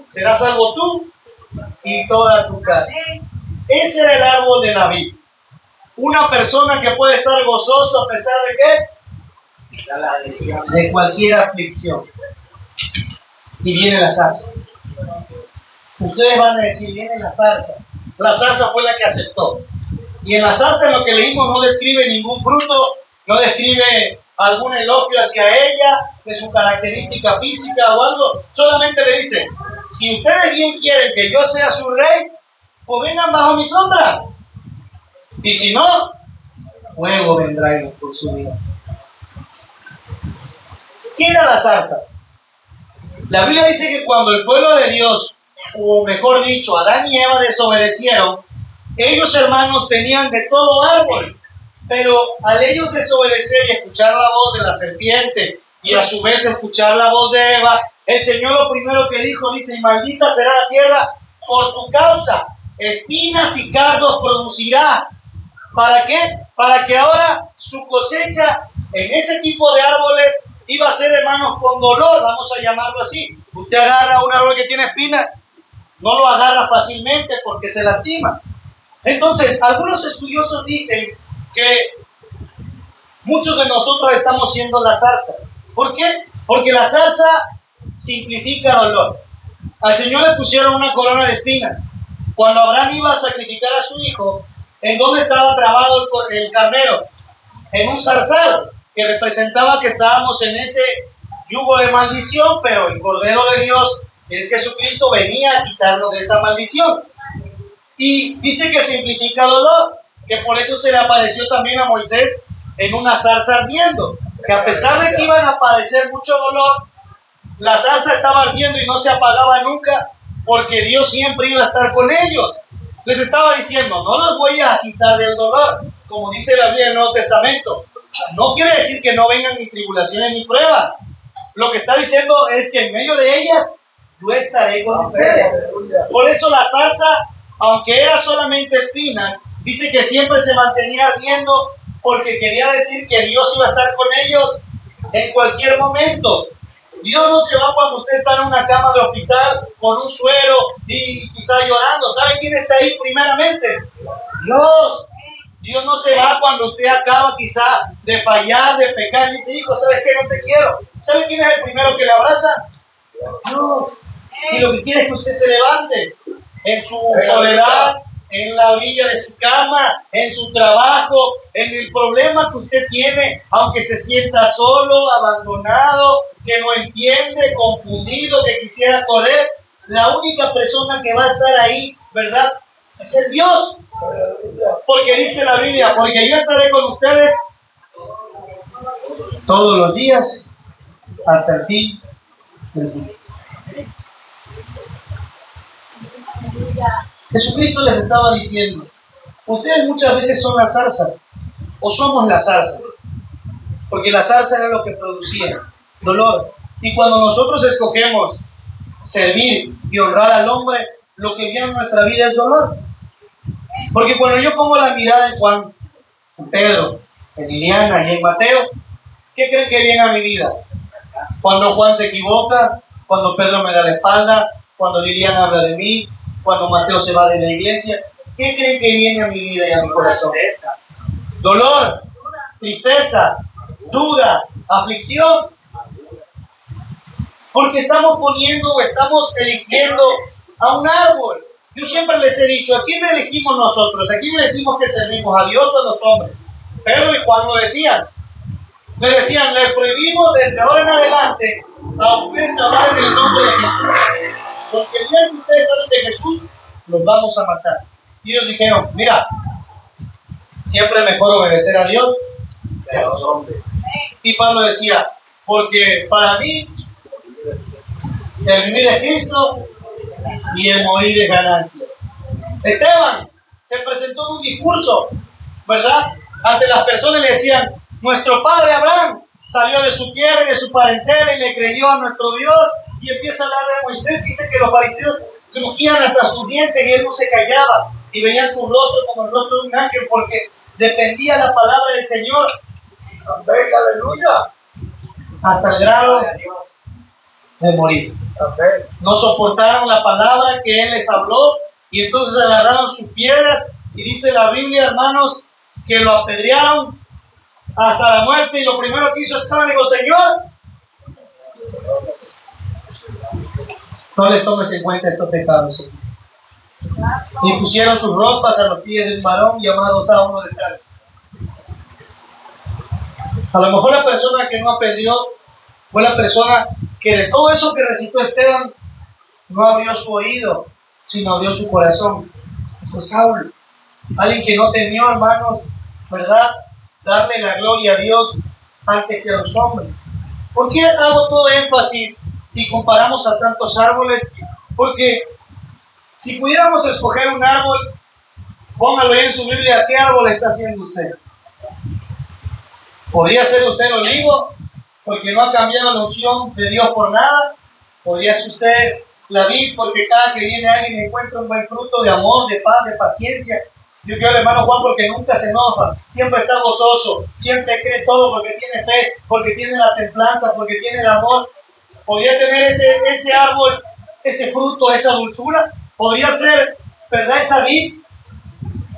serás salvo tú y toda tu casa. Ese era el árbol de David. Una persona que puede estar gozoso a pesar de ¿qué? De cualquier aflicción. Y viene la zarza. Ustedes van a decir, viene la zarza. La zarza fue la que aceptó. Y en la zarza, en lo que leímos, no describe ningún fruto, no describe algún elogio hacia ella, de su característica física o algo. Solamente le dice, si ustedes bien quieren que yo sea su rey, pues vengan bajo mi sombra. Y si no, fuego vendrá y nos consumirá. ¿Qué era la zarza? La Biblia dice que cuando el pueblo de Dios, o mejor dicho, Adán y Eva desobedecieron, ellos, hermanos, tenían de todo árbol, pero al ellos desobedecer y escuchar la voz de la serpiente, y a su vez escuchar la voz de Eva, el Señor lo primero que dijo, dice, y maldita será la tierra por tu causa, espinas y cardos producirá. ¿Para qué? Para que ahora su cosecha en ese tipo de árboles iba a ser, hermanos, con dolor, vamos a llamarlo así. Usted agarra un árbol que tiene espinas, no lo agarra fácilmente porque se lastima. Entonces, algunos estudiosos dicen que muchos de nosotros estamos siendo la zarza. ¿Por qué? Porque la zarza simplifica dolor. Al Señor le pusieron una corona de espinas. Cuando Abraham iba a sacrificar a su hijo, ¿en dónde estaba trabado el carnero? En un zarzal, que representaba que estábamos en ese yugo de maldición, pero el Cordero de Dios, que es Jesucristo, venía a quitarnos de esa maldición. Y dice que simplifica dolor, que por eso se le apareció también a Moisés en una zarza ardiendo, que a pesar de que iban a padecer mucho dolor, la zarza estaba ardiendo y no se apagaba nunca, porque Dios siempre iba a estar con ellos. Les estaba diciendo, no los voy a quitar del dolor, como dice la Biblia en el Nuevo Testamento. No quiere decir que no vengan ni tribulaciones ni pruebas. Lo que está diciendo es que en medio de ellas, yo estaré con ustedes. Por eso la zarza, aunque era solamente espinas, dice que siempre se mantenía ardiendo, porque quería decir que Dios iba a estar con ellos en cualquier momento. Dios no se va cuando usted está en una cama de hospital con un suero y quizá llorando. ¿Sabe quién está ahí primeramente? Dios. Dios no se va cuando usted acaba quizá de fallar, de pecar. Y dice, hijo, ¿sabes qué? No te quiero. ¿Sabe quién es el primero que le abraza? Dios. Y lo que quiere es que usted se levante en su soledad, en la orilla de su cama, en su trabajo, en el problema que usted tiene, aunque se sienta solo, abandonado, que no entiende, confundido, que quisiera correr. La única persona que va a estar ahí, ¿verdad?, es el Dios. Porque dice la Biblia, porque yo estaré con ustedes todos los días hasta el fin del mundo. Jesucristo les estaba diciendo, ustedes muchas veces son la zarza, o somos la zarza, porque la zarza era lo que producía dolor. Y cuando nosotros escogemos servir y honrar al hombre, lo que viene en nuestra vida es dolor. Porque cuando yo pongo la mirada en Juan, en Pedro, en Liliana y en Mateo, ¿qué creen que viene a mi vida? Cuando Juan se equivoca, cuando Pedro me da la espalda, cuando Liliana habla de mí, cuando Mateo se va de la iglesia, ¿qué creen que viene a mi vida y a mi corazón? Dolor, tristeza, duda, aflicción. Porque estamos poniendo o estamos eligiendo a un árbol. Yo siempre les he dicho, ¿a quién elegimos nosotros? ¿A quién le decimos que servimos? ¿A Dios o a los hombres? Pedro y Juan lo decían. Le decían, le prohibimos desde ahora en adelante a ustedes hablar en el nombre de Jesús. Porque el día que ustedes hablen de Jesús, los vamos a matar. Y ellos dijeron, mira, siempre es mejor obedecer a Dios que a los hombres. Y Pablo decía, porque para mí, el vivir es Cristo y el morir es ganancia. Esteban se presentó en un discurso, ¿verdad? Ante las personas le decían, nuestro padre Abraham salió de su tierra y de su parentela y le creyó a nuestro Dios, y empieza a hablar de Moisés. Dice que los fariseos crujían hasta sus dientes y él no se callaba y veían su rostro como el rostro de un ángel porque defendía la palabra del Señor. Amén, aleluya. Hasta el grado de morir. No soportaron la palabra que él les habló y entonces agarraron sus piedras y dice la Biblia, hermanos, que lo apedrearon hasta la muerte. Y lo primero que hizo Esteban dijo, Señor, no les tomes en cuenta estos pecados, Señor. Y pusieron sus ropas a los pies de un varón llamado Saulo de Tarso. A lo mejor la persona que no apedreó fue la persona que de todo eso que recitó Esteban no abrió su oído, sino abrió su corazón. Fue Saulo. Alguien que no temió, hermanos, ¿verdad?, darle la gloria a Dios antes que a los hombres. ¿Por qué hago todo énfasis y comparamos a tantos árboles? Porque si pudiéramos escoger un árbol, póngalo ahí en su Biblia, ¿qué árbol está haciendo usted? ¿Podría ser usted el olivo? Porque no ha cambiado la unción de Dios por nada. ¿Podría ser usted la vid? Porque cada que viene alguien encuentra un buen fruto de amor, de paz, de paciencia. Yo quiero al hermano Juan porque nunca se enoja, siempre está gozoso, siempre cree todo porque tiene fe, porque tiene la templanza, porque tiene el amor. ¿Podría tener ese árbol, ese fruto, esa dulzura? ¿Podría ser, verdad, esa vid?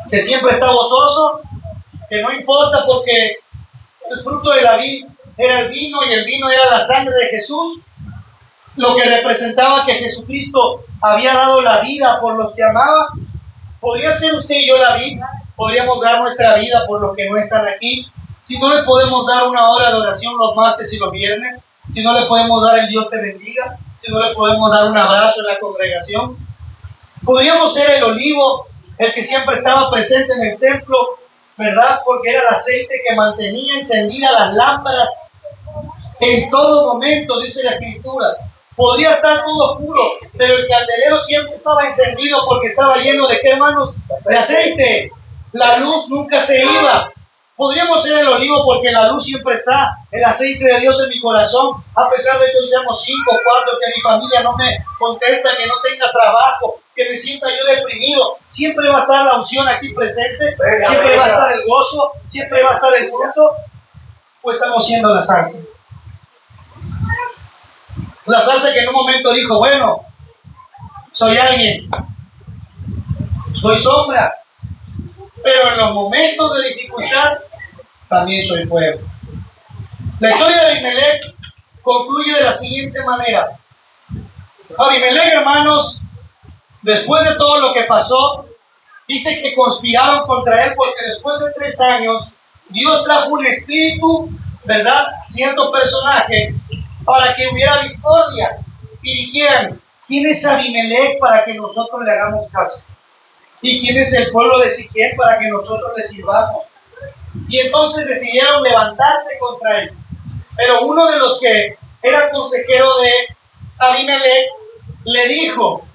que siempre está gozoso, que no importa porque el fruto de la vid era el vino y el vino era la sangre de Jesús, lo que representaba que Jesucristo había dado la vida por los que amaba. ¿Podría ser usted y yo la vid? ¿Podríamos dar nuestra vida por los que no están aquí? Si no le podemos dar una hora de oración los martes y los viernes, si no le podemos dar el Dios te bendiga, si no le podemos dar un abrazo en la congregación, podríamos ser el olivo, el que siempre estaba presente en el templo, ¿verdad? Porque era el aceite que mantenía encendidas las lámparas en todo momento, dice la Escritura. Podría estar todo oscuro, pero el candelero siempre estaba encendido porque estaba lleno de ¿qué, hermanos? De aceite. La luz nunca se iba. Podríamos ser el olivo porque la luz siempre está, el aceite de Dios en mi corazón, a pesar de que hoy seamos 5 o 4, que mi familia no me contesta, que no tenga trabajo, que me sienta yo deprimido. Siempre va a estar la unción aquí presente, siempre va a estar el gozo, siempre va a estar el fruto. Pues estamos siendo la salsa. La salsa que en un momento dijo, bueno, soy alguien, soy sombra, pero en los momentos de dificultad también soy fuego. La historia de Abimelech concluye de la siguiente manera. Abimelech, hermanos, después de todo lo que pasó, dice que conspiraron contra él porque después de 3 años Dios trajo un espíritu, ¿verdad? Cierto personaje para que hubiera discordia y dijeran, ¿quién es Abimelech para que nosotros le hagamos caso? ¿Y quién es el pueblo de Siquem para que nosotros le sirvamos? Y entonces decidieron levantarse contra él. Pero uno de los que era consejero de Abimelech le dijo,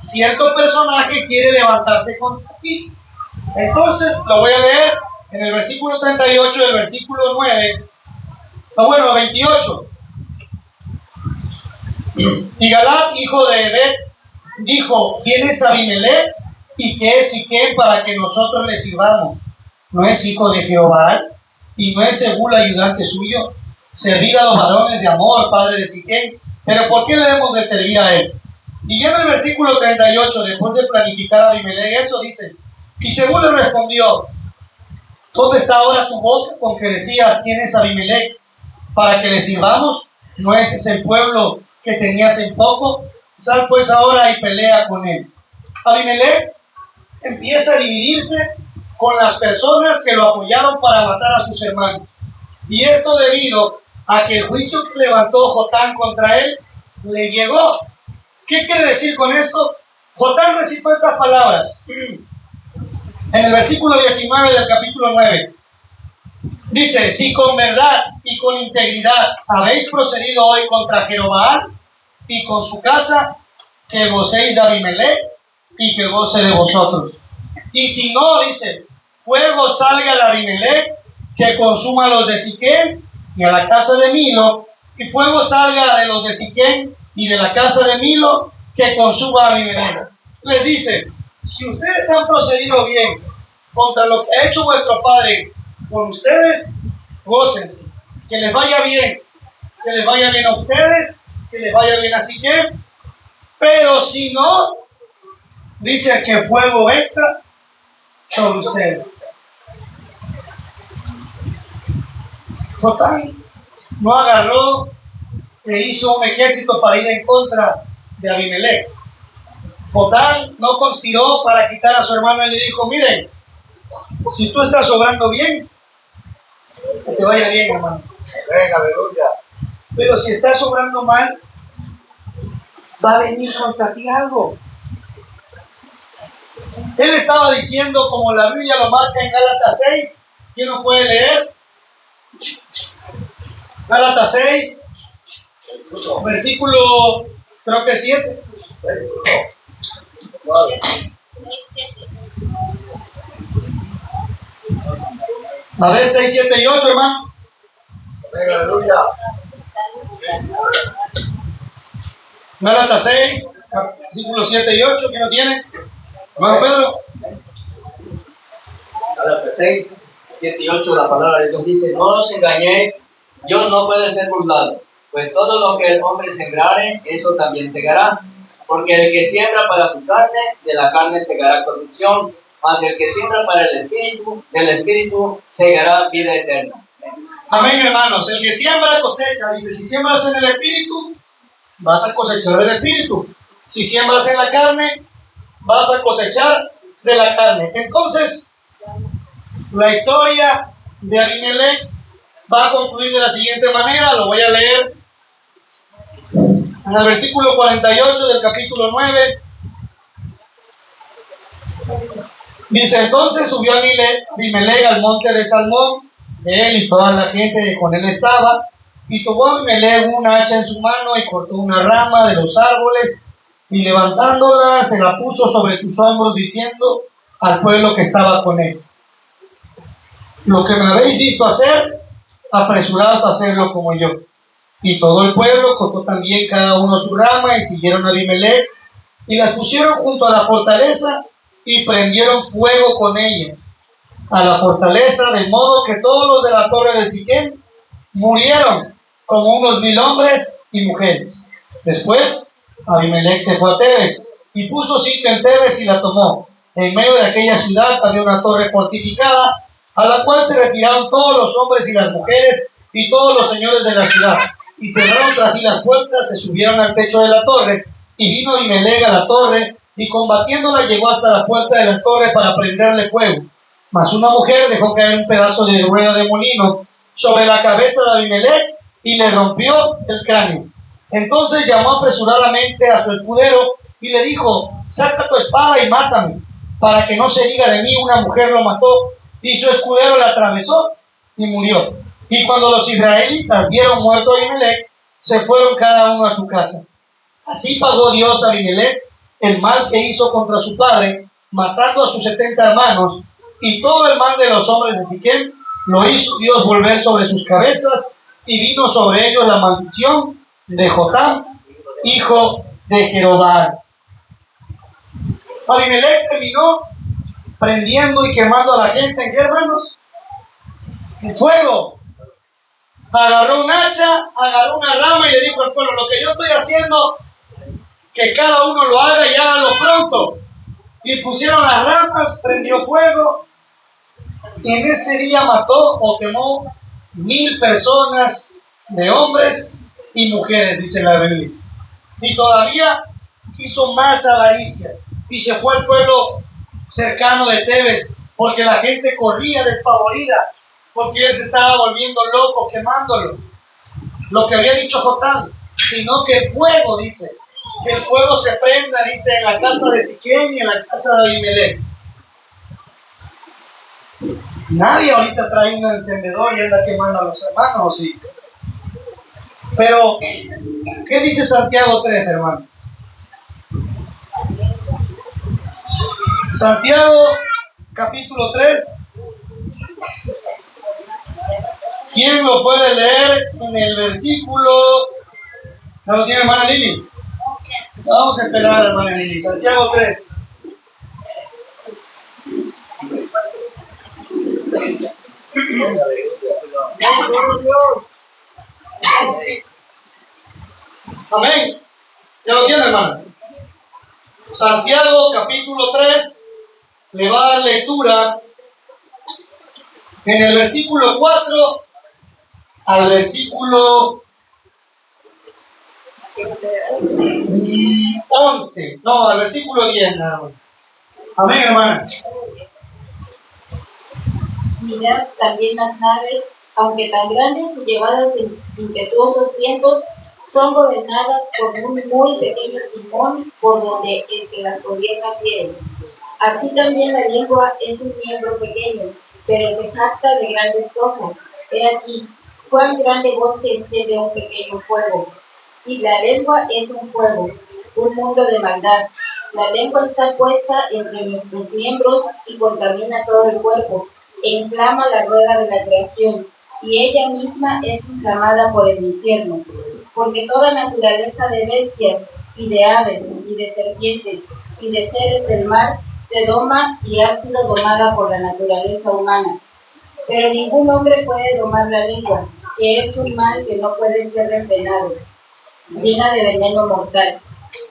cierto personaje quiere levantarse contra ti. Entonces lo voy a leer en el versículo 38 del versículo 9, 28. Y Galad, hijo de Ebed, dijo, ¿quién es Abimelech y qué es Siquem para que nosotros le sirvamos? ¿No es hijo de Jehová? ¿Y no es Zebul ayudante suyo? Servir a los varones de Amor, padre de Siquem. ¿Pero por qué le debemos de servir a él? Y ya en el versículo 38, después de planificar a Abimelech, eso dice, y Zebul le respondió, ¿dónde está ahora tu boca con que decías, quién es Abimelech para que le sirvamos? ¿No este es el pueblo que tenías en poco? Sal pues ahora y pelea con él. Abimelech empieza a dividirse con las personas que lo apoyaron para matar a sus hermanos. Y esto debido a que el juicio que levantó Jotán contra él le llegó. ¿Qué quiere decir con esto? Jotán recitó estas palabras en el versículo 19 del capítulo 9. Dice, si con verdad y con integridad habéis procedido hoy contra Jeroboam y con su casa, que gocéis de Abimelech y que goce de vosotros. Y si no, dice, fuego salga de Abimelech, que consuma a los de Siquem y a la casa de Milo, y fuego salga de los de Siquem y de la casa de Milo, que consuma a Abimelech. Les dice, si ustedes han procedido bien contra lo que ha hecho vuestro padre con ustedes, gócense, que les vaya bien a ustedes, que les vaya bien a Siquem. Pero si no, dice que fuego entra sobre ustedes. Jotán no agarró e hizo un ejército para ir en contra de Abimelech. Jotán no conspiró para quitar a su hermano y le dijo, miren, si tú estás obrando bien, que te vaya bien, hermano.
Venga, aleluya.
Pero si estás obrando mal, va a venir contra ti algo. Él estaba diciendo, como la Biblia lo marca en Gálatas 6, ¿quién lo puede leer? Gálatas 6, versículo, creo que 7. A ver, 6, 7 y 8, hermano.
Venga, aleluya.
Gálatas 6, versículos 7 y 8, ¿quién lo tiene? Hermano Pedro.
Gálatas 6, 7 y 8, la palabra de Dios dice, no os engañéis, Dios no puede ser burlado, pues todo lo que el hombre sembrare, eso también segará. Porque el que siembra para su carne, de la carne segará corrupción, mas el que siembra para el Espíritu, del Espíritu segará vida eterna.
Amén, hermanos. El que siembra cosecha. Dice, si siembras en el Espíritu, vas a cosechar del Espíritu. Si siembras en la carne, vas a cosechar de la carne. Entonces, la historia de Abimelech va a concluir de la siguiente manera. Lo voy a leer en el versículo 48 del capítulo 9. Dice, entonces subió Abimelech al monte de Salmón, él y toda la gente que con él estaba, y tomó Abimelech una hacha en su mano y cortó una rama de los árboles, y levantándola se la puso sobre sus hombros, diciendo al pueblo que estaba con él, lo que me habéis visto hacer, apresuraos a hacerlo como yo. Y todo el pueblo cortó también cada uno su rama, y siguieron a Abimelech, y las pusieron junto a la fortaleza, y prendieron fuego con ellas a la fortaleza, de modo que todos los de la torre de Siquem murieron, como unos 1000 hombres y mujeres. Después Abimelech se fue a Tebes y puso sitio en Tebes y la tomó. En medio de aquella ciudad había una torre fortificada, a la cual se retiraron todos los hombres y las mujeres y todos los señores de la ciudad, y cerraron tras sí las puertas, se subieron al techo de la torre, y vino Abimelech a la torre, y combatiéndola llegó hasta la puerta de la torre para prenderle fuego. Mas una mujer dejó caer un pedazo de rueda de molino sobre la cabeza de Abimelech y le rompió el cráneo. Entonces llamó apresuradamente a su escudero y le dijo, saca tu espada y mátame, para que no se diga de mí una mujer lo mató. Y su escudero le atravesó y murió. Y cuando los israelitas vieron muerto a Abimelech, se fueron cada uno a su casa. Así pagó Dios a Abimelech el mal que hizo contra su padre, matando a sus 70 hermanos, y todo el mal de los hombres de Siquem lo hizo Dios volver sobre sus cabezas, y vino sobre ellos la maldición de Jotam, hijo de Jerobal. Abimelech terminó prendiendo y quemando a la gente, ¿en qué, hermanos? En fuego. Agarró un hacha, agarró una rama y le dijo al pueblo, lo que yo estoy haciendo, que cada uno lo haga y hágalo pronto. Y pusieron las ramas, prendió fuego, y en ese día mató o quemó 1000 personas, de hombres y mujeres, dice la Biblia. Y todavía hizo más avaricia, y se fue al pueblo cercano de Tebes, porque la gente corría despavorida, porque él se estaba volviendo loco quemándolos. Lo que había dicho Jotam, sino que el fuego, dice, que el fuego se prenda, dice, en la casa de Siquem y en la casa de Abimelech. Nadie ahorita trae un encendedor y anda quemando a los hermanos, ¿sí? Pero, ¿qué dice Santiago 3, hermano? Santiago, capítulo 3. ¿Quién lo puede leer en el versículo? ¿No lo tiene, hermana Lili? Vamos a esperar, hermana Lili. Santiago 3. Amén. ¿Ya lo tiene, hermano? Santiago capítulo 3 le va a dar lectura en el versículo 4 al versículo 11. No, al versículo 10 nada más. Amén, hermano.
Mirad también las naves, aunque tan grandes y llevadas en impetuosos vientos, son gobernadas por un muy pequeño timón por donde el que las gobierna quiere. Así también la lengua es un miembro pequeño, pero se jacta de grandes cosas. He aquí, cuán grande bosque enciende un pequeño fuego. Y la lengua es un fuego, un mundo de maldad. La lengua está puesta entre nuestros miembros y contamina todo el cuerpo, e inflama la rueda de la creación, y ella misma es inflamada por el infierno. Porque toda naturaleza de bestias, y de aves, y de serpientes, y de seres del mar, se doma y ha sido domada por la naturaleza humana. Pero ningún hombre puede domar la lengua, que es un mal que no puede ser refrenado, llena de veneno mortal.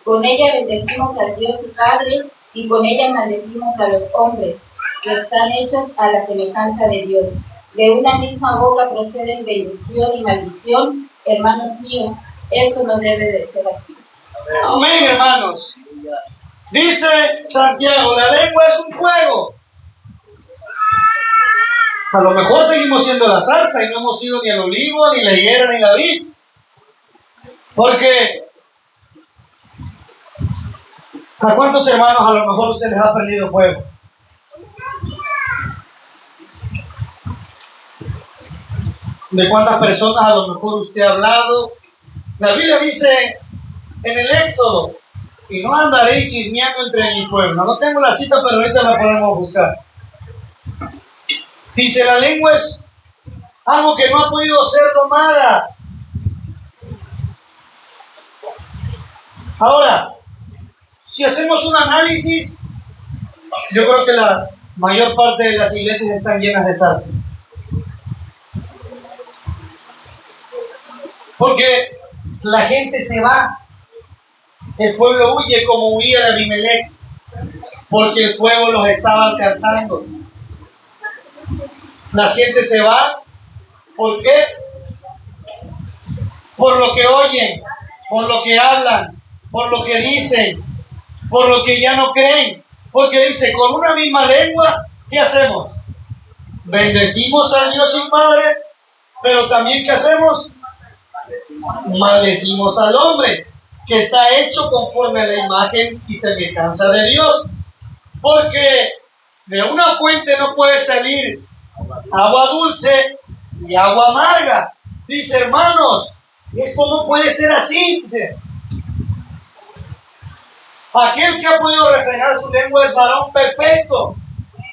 Con ella bendecimos al Dios y Padre, y con ella maldecimos a los hombres, que están hechos a la semejanza de Dios. De una misma boca proceden bendición y maldición. Hermanos míos, esto no debe de ser así.
Amén, hermanos. Dice Santiago, la lengua es un fuego. A lo mejor seguimos siendo la zarza y no hemos sido ni el olivo, ni la higuera, ni la vid. Porque ¿a cuántos hermanos a lo mejor usted les ha perdido fuego? ¿De cuántas personas a lo mejor usted ha hablado? La Biblia dice en el Éxodo, y no andaré chismeando entre mi pueblo. No tengo la cita, pero ahorita la podemos buscar. Dice, la lengua es algo que no ha podido ser domada. Ahora, si hacemos un análisis, yo creo que la mayor parte de las iglesias están llenas de zarza. Porque la gente se va. El pueblo huye como huía de Abimelech, porque el fuego los estaba alcanzando. La gente se va, ¿por qué? Por lo que oyen, por lo que hablan, por lo que dicen, por lo que ya no creen. Porque dice, con una misma lengua, ¿qué hacemos? Bendecimos a Dios y Padre, pero también ¿qué hacemos? Maldecimos al hombre, que está hecho conforme a la imagen y semejanza de Dios. Porque de una fuente no puede salir agua dulce y agua amarga. Dice, hermanos, esto no puede ser así. Dice, aquel que ha podido refrenar su lengua es varón perfecto,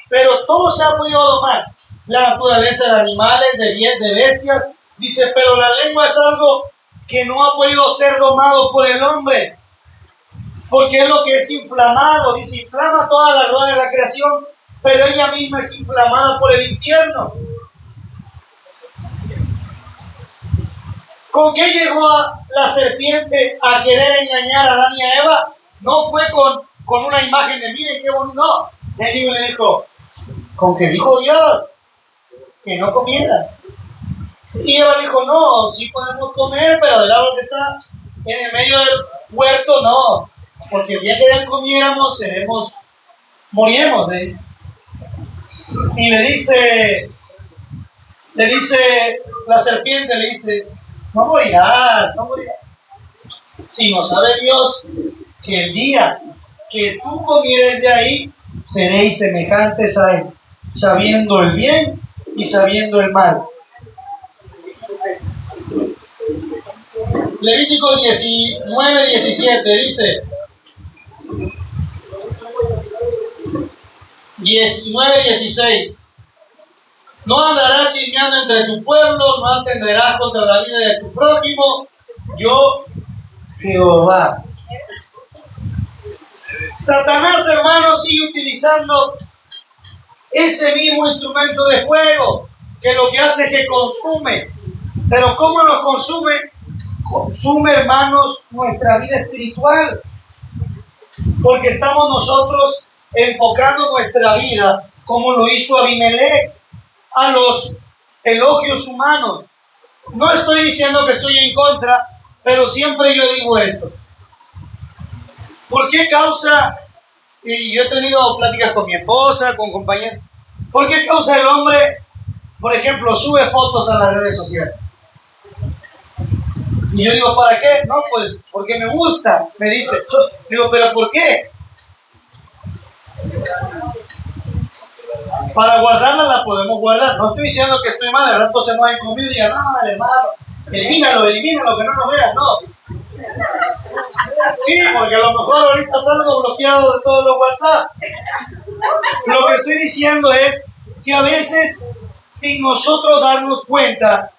pero todo se ha podido domar. La naturaleza de animales, de bestias. Dice, pero la lengua es algo que no ha podido ser domado por el hombre, porque es lo que es inflamado. Dice, inflama toda la rueda de la creación, pero ella misma es inflamada por el infierno. ¿Con qué llegó la serpiente a querer engañar a Adán y a Eva? No fue con una imagen de miren qué bonito. No, le dijo, con que dijo Dios que no comieras. Y Eva le dijo, no, sí podemos comer, pero del árbol que está en el medio del huerto, no. Porque el día que ya comiéramos, moriremos, le dice. Y le dice la serpiente, le dice, no morirás. Si no sabe Dios que el día que tú comieres de ahí, seréis semejantes a Él, sabiendo el bien y sabiendo el mal. Levítico 19:17 dice, 19:16, no andarás chismeando entre tu pueblo, no atenderás contra la vida de tu prójimo, yo Jehová. Satanás, hermanos, sigue utilizando ese mismo instrumento de fuego, que lo que hace es que consume. Pero ¿cómo nos consume? Consume, hermanos, nuestra vida espiritual. Porque estamos nosotros enfocando nuestra vida, como lo hizo Abimelech, a los elogios humanos. No estoy diciendo que estoy en contra, pero siempre yo digo esto. ¿Por qué causa, y yo he tenido pláticas con mi esposa, con compañeros, por qué causa el hombre, por ejemplo, sube fotos a las redes sociales? Y yo digo, ¿para qué? No, pues porque me gusta, me dice. Digo, ¿pero por qué? Para guardarla la podemos guardar. No estoy diciendo que estoy mal, de rato se nos ha conmigo y digan, no, hermano, elimínalo, que no nos vean, no. Sí, porque a lo mejor ahorita salgo bloqueado de todos los WhatsApp. Lo que estoy diciendo es que a veces, sin nosotros darnos cuenta,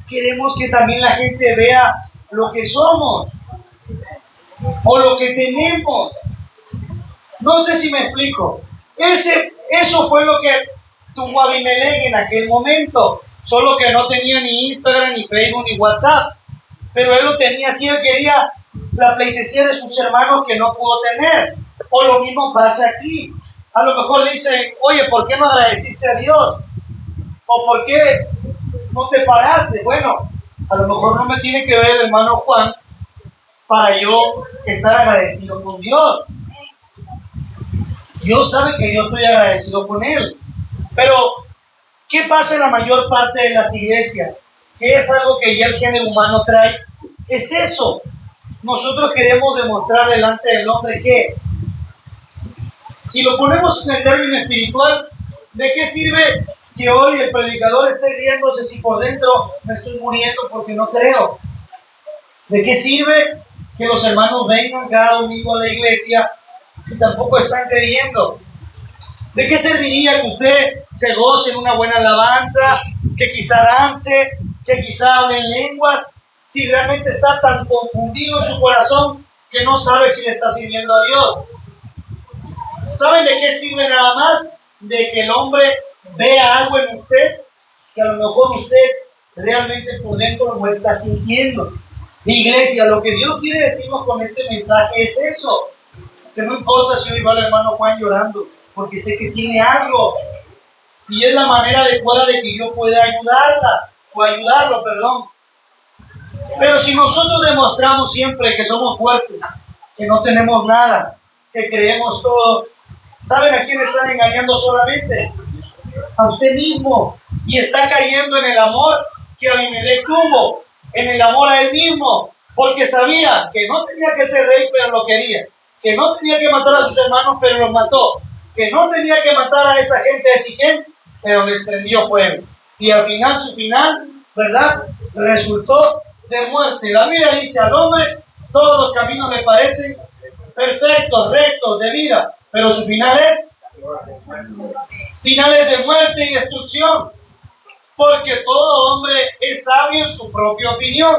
queremos que también la gente vea lo que somos o lo que tenemos. No sé si me explico. Eso fue lo que tuvo Abimelech en aquel momento, solo que no tenía ni Instagram, ni Facebook, ni WhatsApp, pero él lo tenía así. Él quería la pleitesía de sus hermanos que no pudo tener. O lo mismo pasa aquí. A lo mejor dicen, oye, ¿por qué no agradeciste a Dios? ¿O por qué no te paraste? Bueno, a lo mejor no me tiene que ver el hermano Juan para yo estar agradecido con Dios. Dios sabe que yo estoy agradecido con Él. Pero, ¿qué pasa en la mayor parte de las iglesias? Que es algo que ya el género humano trae. Es eso. Nosotros queremos demostrar delante del hombre que, si lo ponemos en el término espiritual, ¿de qué sirve que hoy el predicador esté riéndose si por dentro me estoy muriendo porque no creo? ¿De qué sirve que los hermanos vengan cada domingo a la iglesia si tampoco están creyendo? ¿De qué serviría que usted se goce en una buena alabanza, que quizá dance, que quizá hable en lenguas, si realmente está tan confundido en su corazón que no sabe si le está sirviendo a Dios? ¿Saben de qué sirve nada más? De que el hombre vea algo en usted que a lo mejor usted realmente por dentro lo está sintiendo. Iglesia, lo que Dios quiere decirnos con este mensaje es eso, que no importa si hoy va el hermano Juan llorando, porque sé que tiene algo y es la manera adecuada de que yo pueda ayudarlo, perdón. Pero si nosotros demostramos siempre que somos fuertes, que no tenemos nada, que creemos todo, ¿saben a quién están engañando solamente? A usted mismo. Y está cayendo en el amor que Abimelech tuvo, en el amor a él mismo, porque sabía que no tenía que ser rey, pero lo quería, que no tenía que matar a sus hermanos, pero los mató, que no tenía que matar a esa gente de Siquem, pero les prendió fuego. Y al final, su final, ¿verdad?, resultó de muerte. La Biblia dice al hombre, todos los caminos le parecen perfectos, rectos, de vida, pero su final es finales de muerte y destrucción, porque todo hombre es sabio en su propia opinión.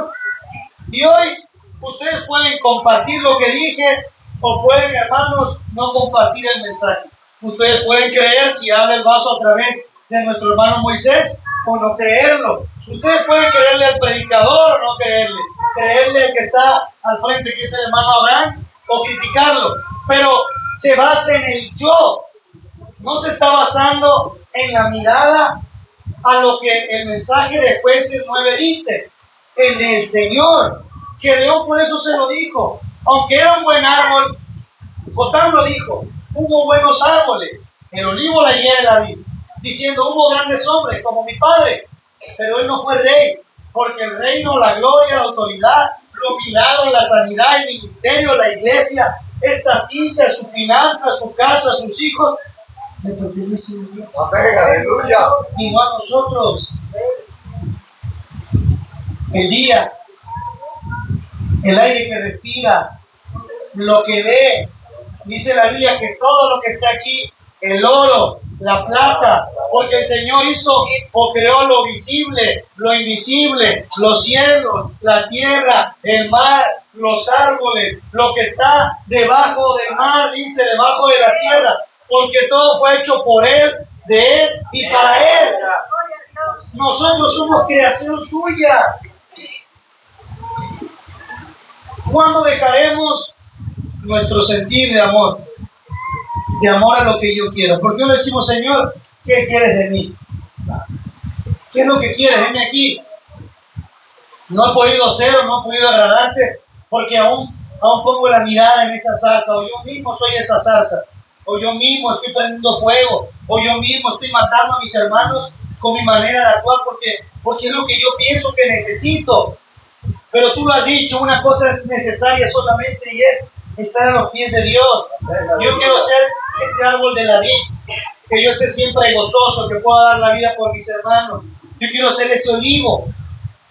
Y hoy ustedes pueden compartir lo que dije o pueden, hermanos, no compartir el mensaje. Ustedes pueden creer si abre el vaso a través de nuestro hermano Moisés o no creerlo. Ustedes pueden creerle al predicador o no creerle al que está al frente, que es el hermano Abraham, o criticarlo, pero se basa en el yo, no se está basando en la mirada a lo que el mensaje de Jueces 9 dice, en el Señor. Gedeón por eso se lo dijo, aunque era un buen árbol, Jotán lo dijo, hubo buenos árboles, el olivo, la higuera y la vid, diciendo hubo grandes hombres como mi padre, pero él no fue rey, porque el reino, la gloria, la autoridad, los milagros, la sanidad, el ministerio, la iglesia, esta cinta, su finanza, su casa, sus hijos, le pertenecen a Dios.
Amén, aleluya.
Y no a nosotros. El día, el aire que respira, lo que ve, dice la Biblia que todo lo que está aquí, el oro, la plata, porque el Señor hizo o creó lo visible, lo invisible, los cielos, la tierra, el mar, los árboles, lo que está debajo del mar, dice, debajo de la tierra, porque todo fue hecho por Él, de Él y para Él. Nosotros somos creación suya. ¿Cuándo dejaremos nuestro sentir de amor? De amor a lo que yo quiero. ¿Por qué le decimos, Señor, qué quieres de mí? ¿Qué es lo que quieres? Venme aquí. No he podido ser o no he podido agradarte porque aún pongo la mirada en esa zarza, o yo mismo soy esa zarza, o yo mismo estoy prendiendo fuego, o yo mismo estoy matando a mis hermanos con mi manera de actuar porque es lo que yo pienso que necesito. Pero tú lo has dicho, una cosa es necesaria solamente y es estar a los pies de Dios. Yo quiero ser ese árbol de la vid, que yo esté siempre gozoso, que pueda dar la vida por mis hermanos. Yo quiero ser ese olivo.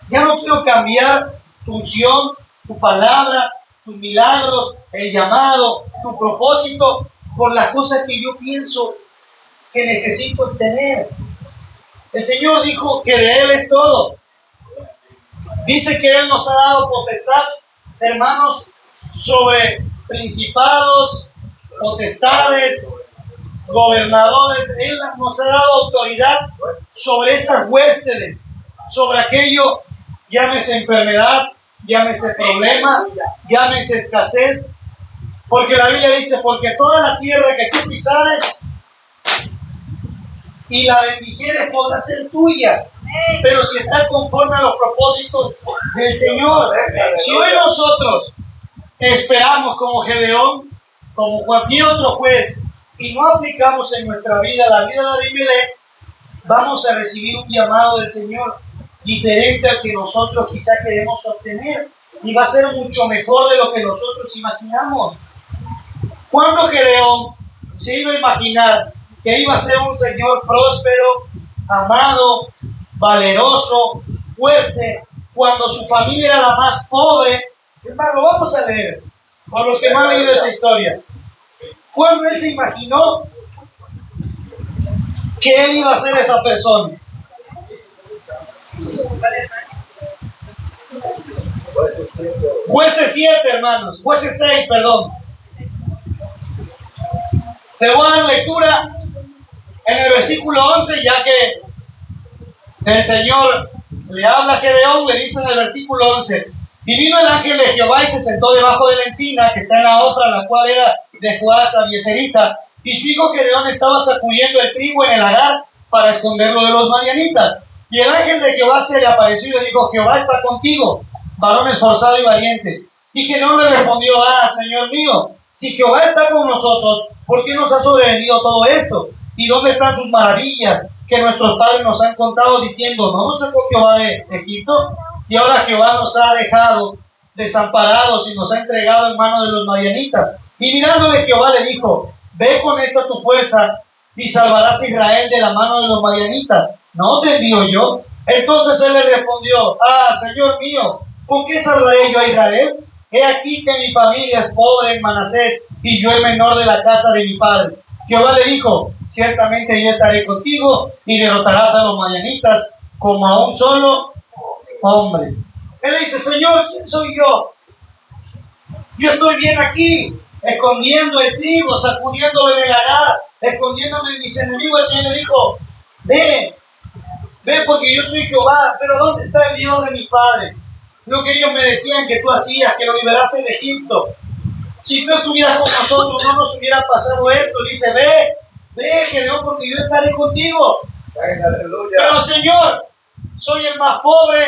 Ya no quiero cambiar tu unción, tu palabra, tus milagros, el llamado, tu propósito, por las cosas que yo pienso que necesito tener. El Señor dijo que de Él es todo. Dice que Él nos ha dado potestad, hermanos, sobre principados, potestades, gobernadores. Él nos ha dado autoridad sobre esas huestes, sobre aquello, llámese enfermedad, llámese problema, llámese escasez. Porque la Biblia dice, porque toda la tierra que tú pisares y la bendijeres podrá ser tuya, pero si está conforme a los propósitos del Señor. Si hoy nosotros esperamos como Gedeón, como cualquier otro juez, y no aplicamos en nuestra vida la vida de Abimelech, vamos a recibir un llamado del Señor diferente al que nosotros quizá queremos obtener, y va a ser mucho mejor de lo que nosotros imaginamos. ¿Cuándo Gedeón se iba a imaginar que iba a ser un señor próspero, amado, valeroso, fuerte, cuando su familia era la más pobre? Hermano, vamos a leer, por los que no han leído esa historia. ¿Cuándo él se imaginó que él iba a ser esa persona? Jueces 7, hermanos. Jueces 6, perdón. Te voy a dar lectura en el versículo 11, ya que el Señor le habla a Gedeón, le dice en el versículo 11: y vino el ángel de Jehová y se sentó debajo de la encina que está en la otra, la cual era de Joás Abieserita, y su hijo Gedeón estaba sacudiendo el trigo en el lagar para esconderlo de los madianitas. Y el ángel de Jehová se le apareció y le dijo: Jehová está contigo, varón esforzado y valiente. Y Gedeón le respondió: Señor mío, si Jehová está con nosotros, ¿por qué nos ha sobrevenido todo esto? ¿Y dónde están sus maravillas que nuestros padres nos han contado, diciendo: ¿no nos sacó Jehová de Egipto? Y ahora Jehová nos ha dejado desamparados y nos ha entregado en manos de los madianitas. Y mirándole Jehová le dijo: ve con esta tu fuerza y salvarás a Israel de la mano de los madianitas. ¿No te envío yo? Entonces él le respondió: Señor mío, ¿con qué salvaré yo a Israel? He aquí que mi familia es pobre en Manasés y yo el menor de la casa de mi padre. Jehová le dijo: ciertamente yo estaré contigo y derrotarás a los madianitas como a un solo hombre. Él le dice: Señor, ¿quién soy yo? Yo estoy bien aquí, escondiendo el trigo, sacudiéndolo en el lagar, escondiéndome de mis enemigos. El Señor le dijo: ve porque yo soy Jehová. Pero ¿dónde está el Dios de mi padre? Lo que ellos me decían que tú hacías, que lo liberaste de Egipto. Si tú estuvieras con nosotros, no nos hubiera pasado esto. Le dice: ve, Gedeón, porque yo estaré contigo. Pero Señor, soy el más pobre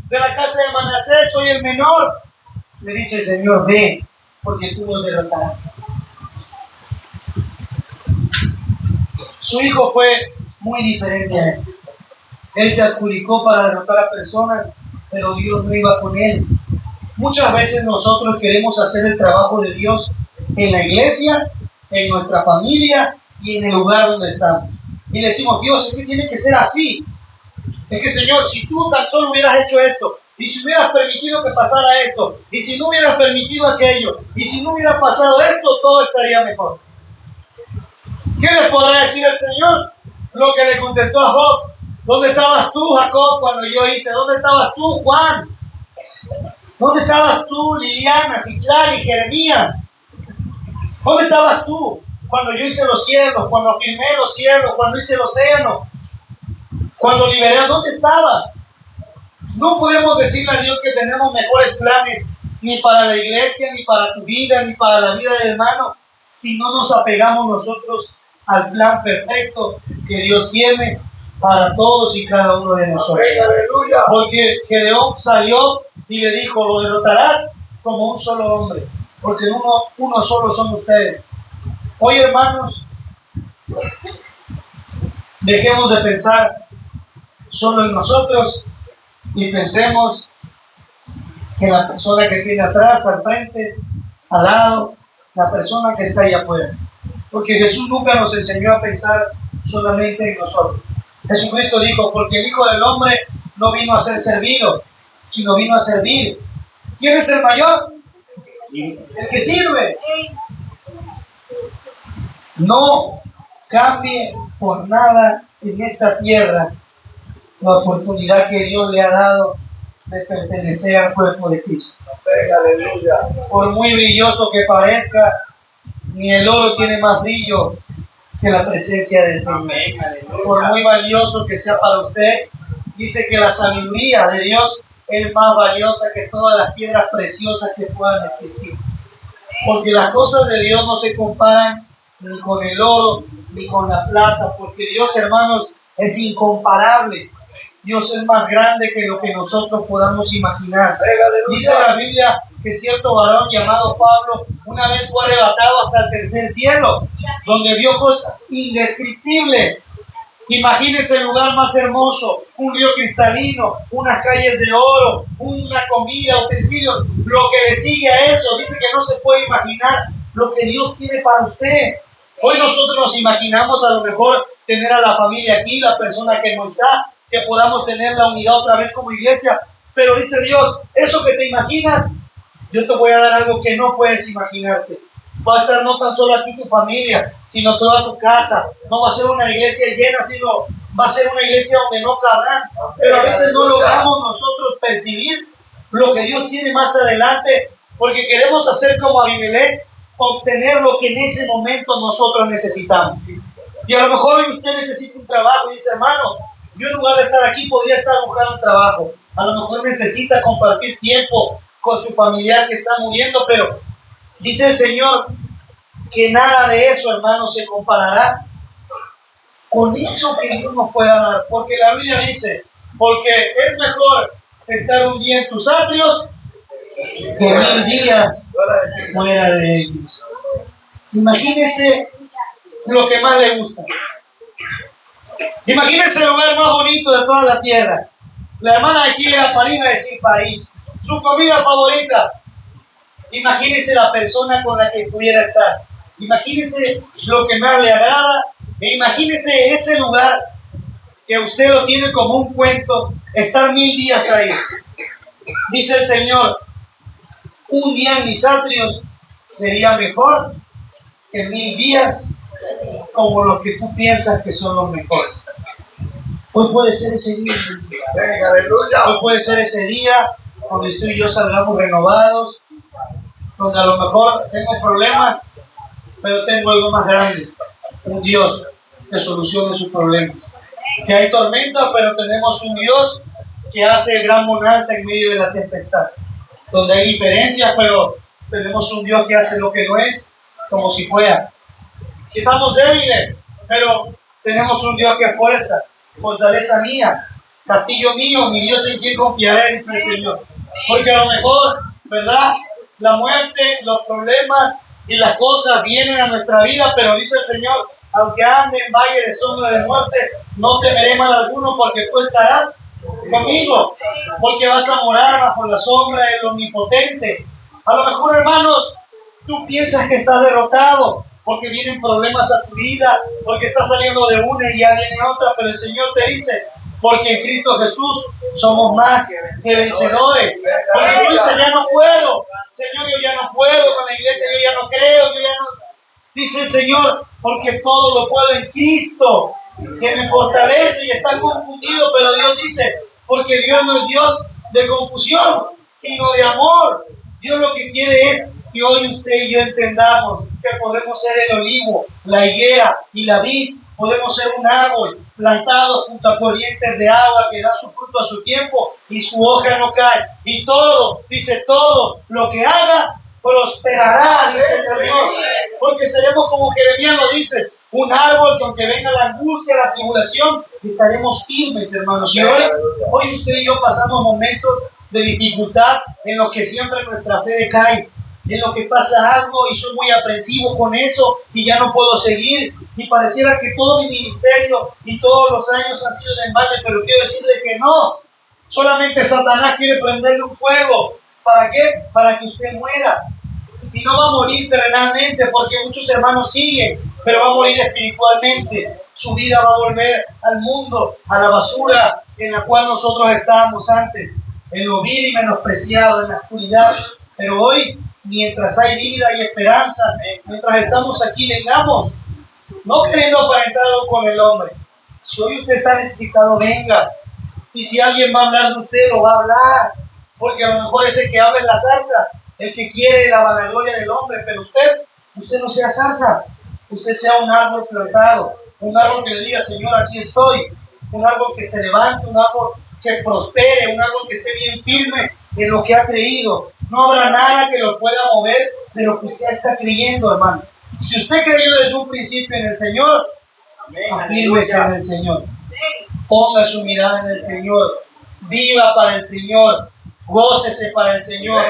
de la casa de Manasés, soy el menor. Le dice el Señor: ve, porque tú nos derrotarás. Su hijo fue muy diferente a él. Él se adjudicó para derrotar a personas, pero Dios no iba con él. Muchas veces nosotros queremos hacer el trabajo de Dios en la iglesia, en nuestra familia y en el lugar donde estamos. Y le decimos: Dios, es que tiene que ser así. Es que, Señor, si tú tan solo hubieras hecho esto, y si hubieras permitido que pasara esto, y si no hubieras permitido aquello, y si no hubiera pasado esto, todo estaría mejor. ¿Qué les podrá decir el Señor? Lo que le contestó a Job: ¿dónde estabas tú, Jacob, cuando yo hice? ¿Dónde estabas tú, Juan? ¿Dónde estabas tú, Liliana, Citlali, Jeremías? ¿Dónde estabas tú cuando yo hice los cielos, cuando firmé los cielos, cuando hice el océano, cuando liberé? ¿Dónde estabas? No podemos decirle a Dios que tenemos mejores planes, ni para la iglesia, ni para tu vida, ni para la vida del hermano, si no nos apegamos nosotros al plan perfecto que Dios tiene para todos y cada uno de nosotros. Porque Gedeón salió y le dijo: lo derrotarás como un solo hombre, porque uno solo son ustedes. Hoy, hermanos, dejemos de pensar solo en nosotros y pensemos en la persona que tiene atrás, al frente, al lado, la persona que está allá afuera. Porque Jesús nunca nos enseñó a pensar solamente en nosotros. Jesucristo dijo: porque el Hijo del Hombre no vino a ser servido, sino vino a servir. ¿Quién es el mayor? El que sirve. No cambie por nada en esta tierra la oportunidad que Dios le ha dado de pertenecer al cuerpo de Cristo. Por muy brilloso que parezca, ni el oro tiene más brillo que la presencia del Señor. Por muy valioso que sea para usted, dice que la sabiduría de Dios es más valiosa que todas las piedras preciosas que puedan existir. Porque las cosas de Dios no se comparan ni con el oro, ni con la plata, porque Dios, hermanos, es incomparable. Dios es más grande que lo que nosotros podamos imaginar. Dice la Biblia que cierto varón llamado Pablo una vez fue arrebatado hasta el tercer cielo, donde vio cosas indescriptibles. Imagínese el lugar más hermoso, un río cristalino, unas calles de oro, una comida, utensilios. Lo que le sigue a eso, dice que no se puede imaginar lo que Dios tiene para usted. Hoy nosotros nos imaginamos a lo mejor tener a la familia aquí, la persona que no está, que podamos tener la unidad otra vez como iglesia. Pero dice Dios, eso que te imaginas, yo te voy a dar algo que no puedes imaginarte. Va a estar no tan solo aquí tu familia, sino toda tu casa. No va a ser una iglesia llena, sino va a ser una iglesia donde no cabrán. Pero a veces no logramos nosotros percibir lo que Dios tiene más adelante, porque queremos hacer como Abimelech, obtener lo que en ese momento nosotros necesitamos. Y a lo mejor hoy usted necesita un trabajo y dice, hermano, yo en lugar de estar aquí podría estar buscando un trabajo. A lo mejor necesita compartir tiempo con su familiar que está muriendo, pero dice el Señor que nada de eso, hermano, se comparará con eso que Dios nos pueda dar. Porque la Biblia dice, porque es mejor estar un día en tus atrios que 1000 días fuera de ellos. Imagínese lo que más le gusta. Imagínese el lugar más bonito de toda la tierra. La hermana de aquí era París, va a decir París. Su comida favorita. Imagínese la persona con la que pudiera estar. Imagínese lo que más le agrada. E imagínese ese lugar que usted lo tiene como un cuento, estar 1000 días ahí. Dice el Señor, un día en mis atrios sería mejor que 1000 días como los que tú piensas que son los mejores. Hoy puede ser ese día. Hoy puede ser ese día donde tú y yo salgamos renovados, donde a lo mejor tengo problemas, pero tengo algo más grande, un Dios que solucione sus problemas. Que hay tormenta, pero tenemos un Dios que hace gran bonanza en medio de la tempestad. Donde hay diferencias, pero tenemos un Dios que hace lo que no es, como si fuera. Que estamos débiles, pero tenemos un Dios que es fuerza, fortaleza mía, castillo mío, mi Dios en quien confiaré, dice el Señor. Porque a lo mejor, ¿verdad? La muerte, los problemas y las cosas vienen a nuestra vida, pero dice el Señor, aunque ande en valle de sombra de muerte, no temeré mal alguno, porque tú estarás conmigo, porque vas a morar bajo la sombra del Omnipotente. A lo mejor, hermanos, tú piensas que estás derrotado, porque vienen problemas a tu vida, porque estás saliendo de una y ya viene otra, pero el Señor te dice, porque en Cristo Jesús somos más que vencedores. Porque tú dices, ya no puedo, Señor, yo ya no puedo con la iglesia, yo ya no creo, yo ya no... Dice el Señor, porque todo lo puedo en Cristo, que me fortalece. Y están confundidos, pero Dios dice, porque Dios no es Dios de confusión, sino de amor. Dios lo que quiere es que hoy usted y yo entendamos que podemos ser el olivo, la higuera y la vid. Podemos ser un árbol plantado junto a corrientes de agua que da su fruto a su tiempo y su hoja no cae. Y todo, dice, todo lo que haga prosperará, dice el Señor. Porque seremos como Jeremías lo dice, un árbol que aunque venga la angustia, la tribulación, estaremos firmes, hermanos. Y hoy usted y yo pasamos momentos de dificultad en los que siempre nuestra fe decae, en lo que pasa algo y soy muy aprensivo con eso y ya no puedo seguir y pareciera que todo mi ministerio y todos los años han sido en balde, pero quiero decirle que no, solamente Satanás quiere prenderle un fuego. ¿Para qué? Para que usted muera. Y no va a morir terrenalmente, porque muchos hermanos siguen, pero va a morir espiritualmente. Su vida va a volver al mundo, a la basura en la cual nosotros estábamos antes, en lo vil y menospreciado, en la oscuridad. Pero hoy, mientras hay vida y esperanza, mientras estamos aquí, vengamos, no queriendo aparentar algo con el hombre. Si hoy usted está necesitado, venga. Y si alguien va a hablar de usted, lo va a hablar, porque a lo mejor es el que habla en la salsa, el que quiere la vanagloria del hombre, pero usted no sea salsa, usted sea un árbol plantado, un árbol que le diga, Señor, aquí estoy, un árbol que se levante, un árbol que prospere, un árbol que esté bien firme en lo que ha creído, No habrá nada que lo pueda mover de lo que usted está creyendo, hermano. Si usted creyó desde un principio en el Señor, afírmese en el Señor. Ponga su mirada en el Señor. Viva para el Señor. Gócese para el Señor.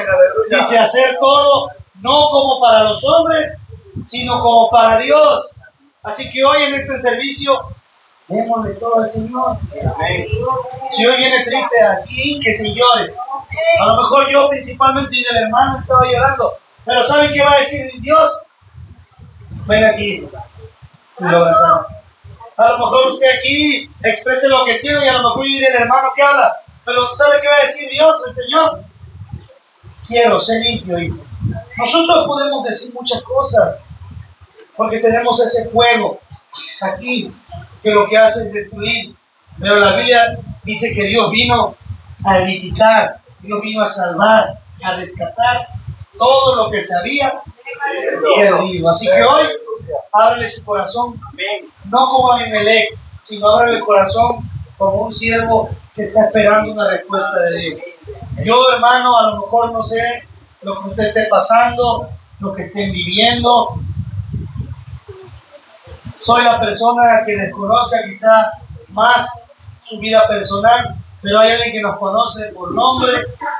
Dice hacer todo, no como para los hombres, sino como para Dios. Así que hoy en este servicio, démosle todo al Señor. Si hoy viene triste aquí, que se llore. A lo mejor yo principalmente y el hermano estaba llorando. Pero ¿sabe qué va a decir Dios? Ven aquí y lo abrazamos. A lo mejor usted aquí exprese lo que quiere y a lo mejor diré el hermano que habla. Pero ¿sabe qué va a decir Dios, el Señor? Quiero ser limpio, hijo. Nosotros podemos decir muchas cosas porque tenemos ese fuego aquí que lo que hace es destruir. Pero la Biblia dice que Dios vino a edificar, Dios vino a salvar, a rescatar todo lo que se había perdido. Así que hoy, ábrele su corazón, no como Abimelech, sino ábrele el corazón como un siervo que está esperando una respuesta de Dios. Yo, hermano, a lo mejor no sé lo que usted esté pasando, lo que estén viviendo. Soy la persona que desconozca quizá más su vida personal, pero hay alguien que nos conoce por nombre,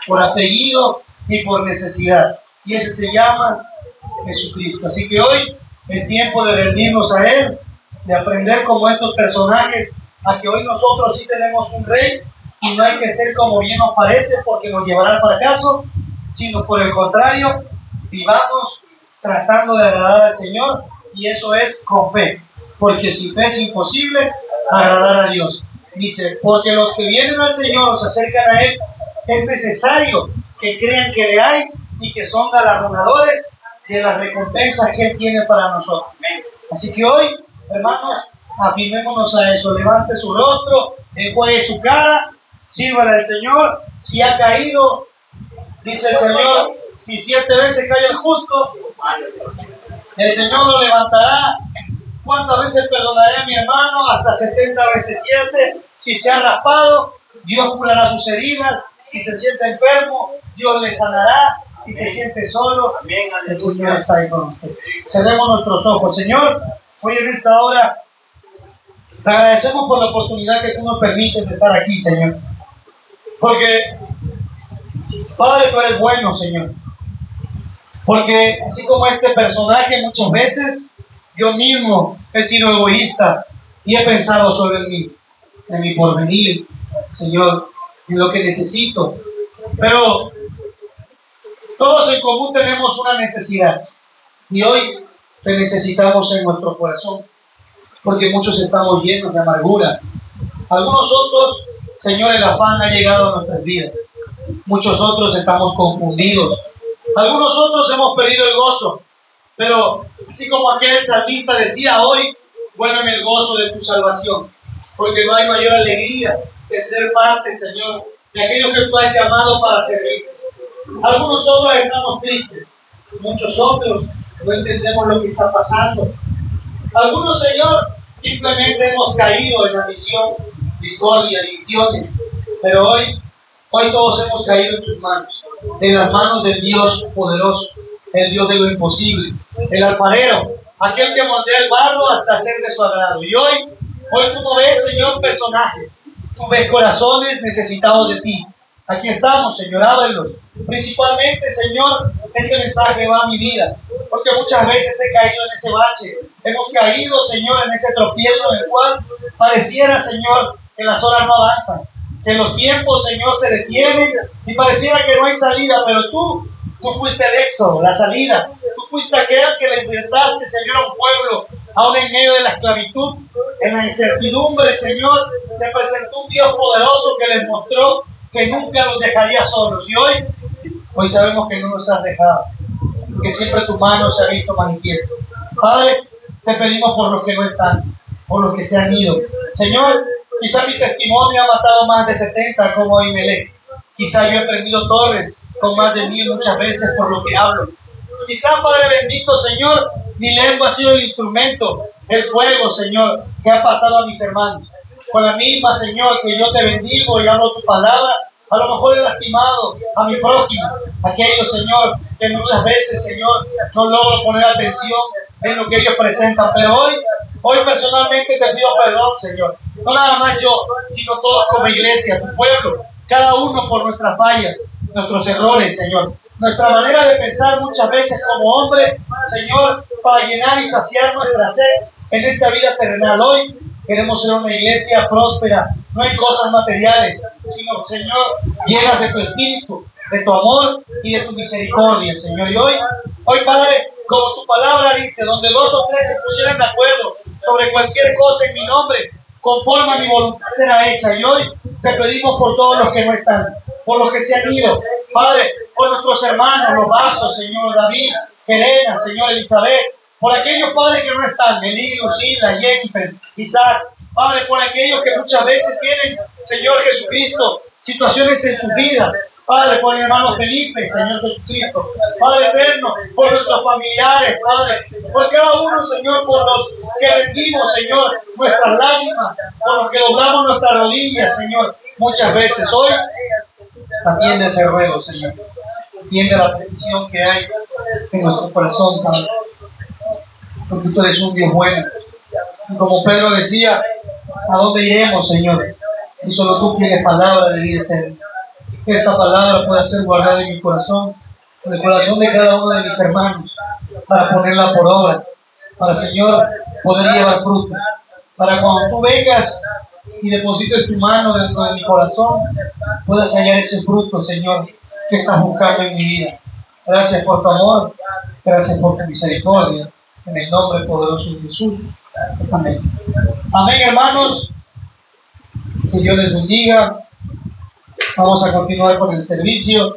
por apellido y por necesidad. Y ese se llama Jesucristo. Así que hoy es tiempo de rendirnos a Él, de aprender como estos personajes, a que hoy nosotros sí tenemos un rey y no hay que ser como bien nos parece porque nos llevará al fracaso, sino por el contrario, vivamos tratando de agradar al Señor, y eso es con fe, porque sin fe es imposible agradar a Dios. Dice, porque los que vienen al Señor, se acercan a Él, es necesario que crean que le hay y que son galardonadores de las recompensas que Él tiene para nosotros. Así que hoy, hermanos, afirmémonos a eso. Levante su rostro, enjuague su cara, sírvale al Señor. Si ha caído, dice el Señor, si 7 veces cae el justo, el Señor lo levantará. ¿Cuántas veces perdonaré a mi hermano? Hasta 70 veces 7. Si se ha raspado, Dios curará sus heridas. Si se siente enfermo, Dios le sanará. Si se siente solo, el Señor está ahí con usted. Cerremos nuestros ojos. Señor, hoy en esta hora te agradecemos por la oportunidad que tú nos permites de estar aquí, Señor. Porque, Padre, tú eres bueno, Señor. Porque así como este personaje muchas veces, yo mismo he sido egoísta y he pensado sobre mí, en mi porvenir, Señor, en lo que necesito. Pero todos en común tenemos una necesidad y hoy te necesitamos en nuestro corazón, porque muchos estamos llenos de amargura. Algunos otros, Señor, el afán ha llegado a nuestras vidas. Muchos otros estamos confundidos. Algunos otros hemos perdido el gozo. Pero así como aquel salmista decía hoy, vuélveme el gozo de tu salvación, porque no hay mayor alegría que ser parte, Señor, de aquello que tú has llamado para servir. Algunos otros estamos tristes, muchos otros no entendemos lo que está pasando. Algunos, Señor, simplemente hemos caído en la misión, discordia, divisiones, pero hoy todos hemos caído en tus manos, en las manos del Dios poderoso, el Dios de lo imposible, el alfarero, aquel que moldea el barro hasta hacer de su agrado. Y hoy tú no ves, Señor, personajes, tú ves corazones necesitados de ti. Aquí estamos, Señor, ábrelos. Principalmente, Señor, este mensaje va a mi vida, porque muchas veces he caído en ese bache. Hemos caído, Señor, en ese tropiezo en el cual pareciera, Señor, que las horas no avanzan, que los tiempos, Señor, se detienen y pareciera que no hay salida, pero tú fuiste el éxodo, la salida. Tú fuiste aquel que le libertaste, Señor, a un pueblo, aún en medio de la esclavitud, en la incertidumbre, Señor, se presentó un Dios poderoso que les mostró que nunca los dejaría solos. Y hoy sabemos que no nos has dejado, porque siempre tu mano se ha visto manifiesta. Padre, te pedimos por los que no están, por los que se han ido. Señor, quizá mi testimonio ha matado más de 70 como Abimelech. Quizá yo he prendido torres con más de 1000 muchas veces por lo que hablo. Quizá, Padre bendito, Señor, mi lengua ha sido el instrumento, el fuego, Señor, que ha apartado a mis hermanos. Con la misma, Señor, que yo te bendigo y hablo tu palabra, A lo mejor he lastimado a mi prójimo, aquellos, Señor, que muchas veces, Señor, no logro poner atención en lo que ellos presentan. Pero hoy personalmente te pido perdón, Señor. No nada más yo, sino todos como iglesia, tu pueblo, cada uno por nuestras fallas, nuestros errores, Señor. Nuestra manera de pensar muchas veces como hombre, Señor, para llenar y saciar nuestra sed en esta vida terrenal. Hoy queremos ser una iglesia próspera, no en cosas materiales, sino, Señor, llenas de tu espíritu, de tu amor y de tu misericordia, Señor. Y hoy, Padre, como tu palabra dice, donde 2 o 3 se pusieran de acuerdo sobre cualquier cosa en mi nombre, conforme a mi voluntad será hecha. Y hoy te pedimos por todos los que no están, por los que se han ido, Padre, por nuestros hermanos, los Vasos, Señor, David, Serena, Señor, Elizabeth, por aquellos padres que no están, Elí, Lucila, Jennifer, Isaac, Padre, por aquellos que muchas veces tienen, Señor Jesucristo, situaciones en su vida, Padre, por mi hermano Felipe, Señor Jesucristo, Padre eterno, por nuestros familiares, Padre, por cada uno, Señor, por los que rendimos, Señor, nuestras lágrimas, por los que doblamos nuestras rodillas, Señor, muchas veces. Hoy, atiende ese ruego, Señor, atiende la petición que hay en nuestro corazón, Padre, porque tú eres un Dios bueno. Y como Pedro decía, ¿a dónde iremos, Señor? Si solo tú tienes palabra de vida eterna. Que esta palabra pueda ser guardada en mi corazón, en el corazón de cada uno de mis hermanos, para ponerla por obra, para, Señor, poder llevar fruto, para cuando tú vengas y deposites tu mano dentro de mi corazón, puedas hallar ese fruto, Señor, que estás buscando en mi vida. Gracias por tu amor, gracias por tu misericordia, en el nombre poderoso de Jesús. Amén. Amén, hermanos. Que Dios les bendiga. Vamos a continuar con el servicio.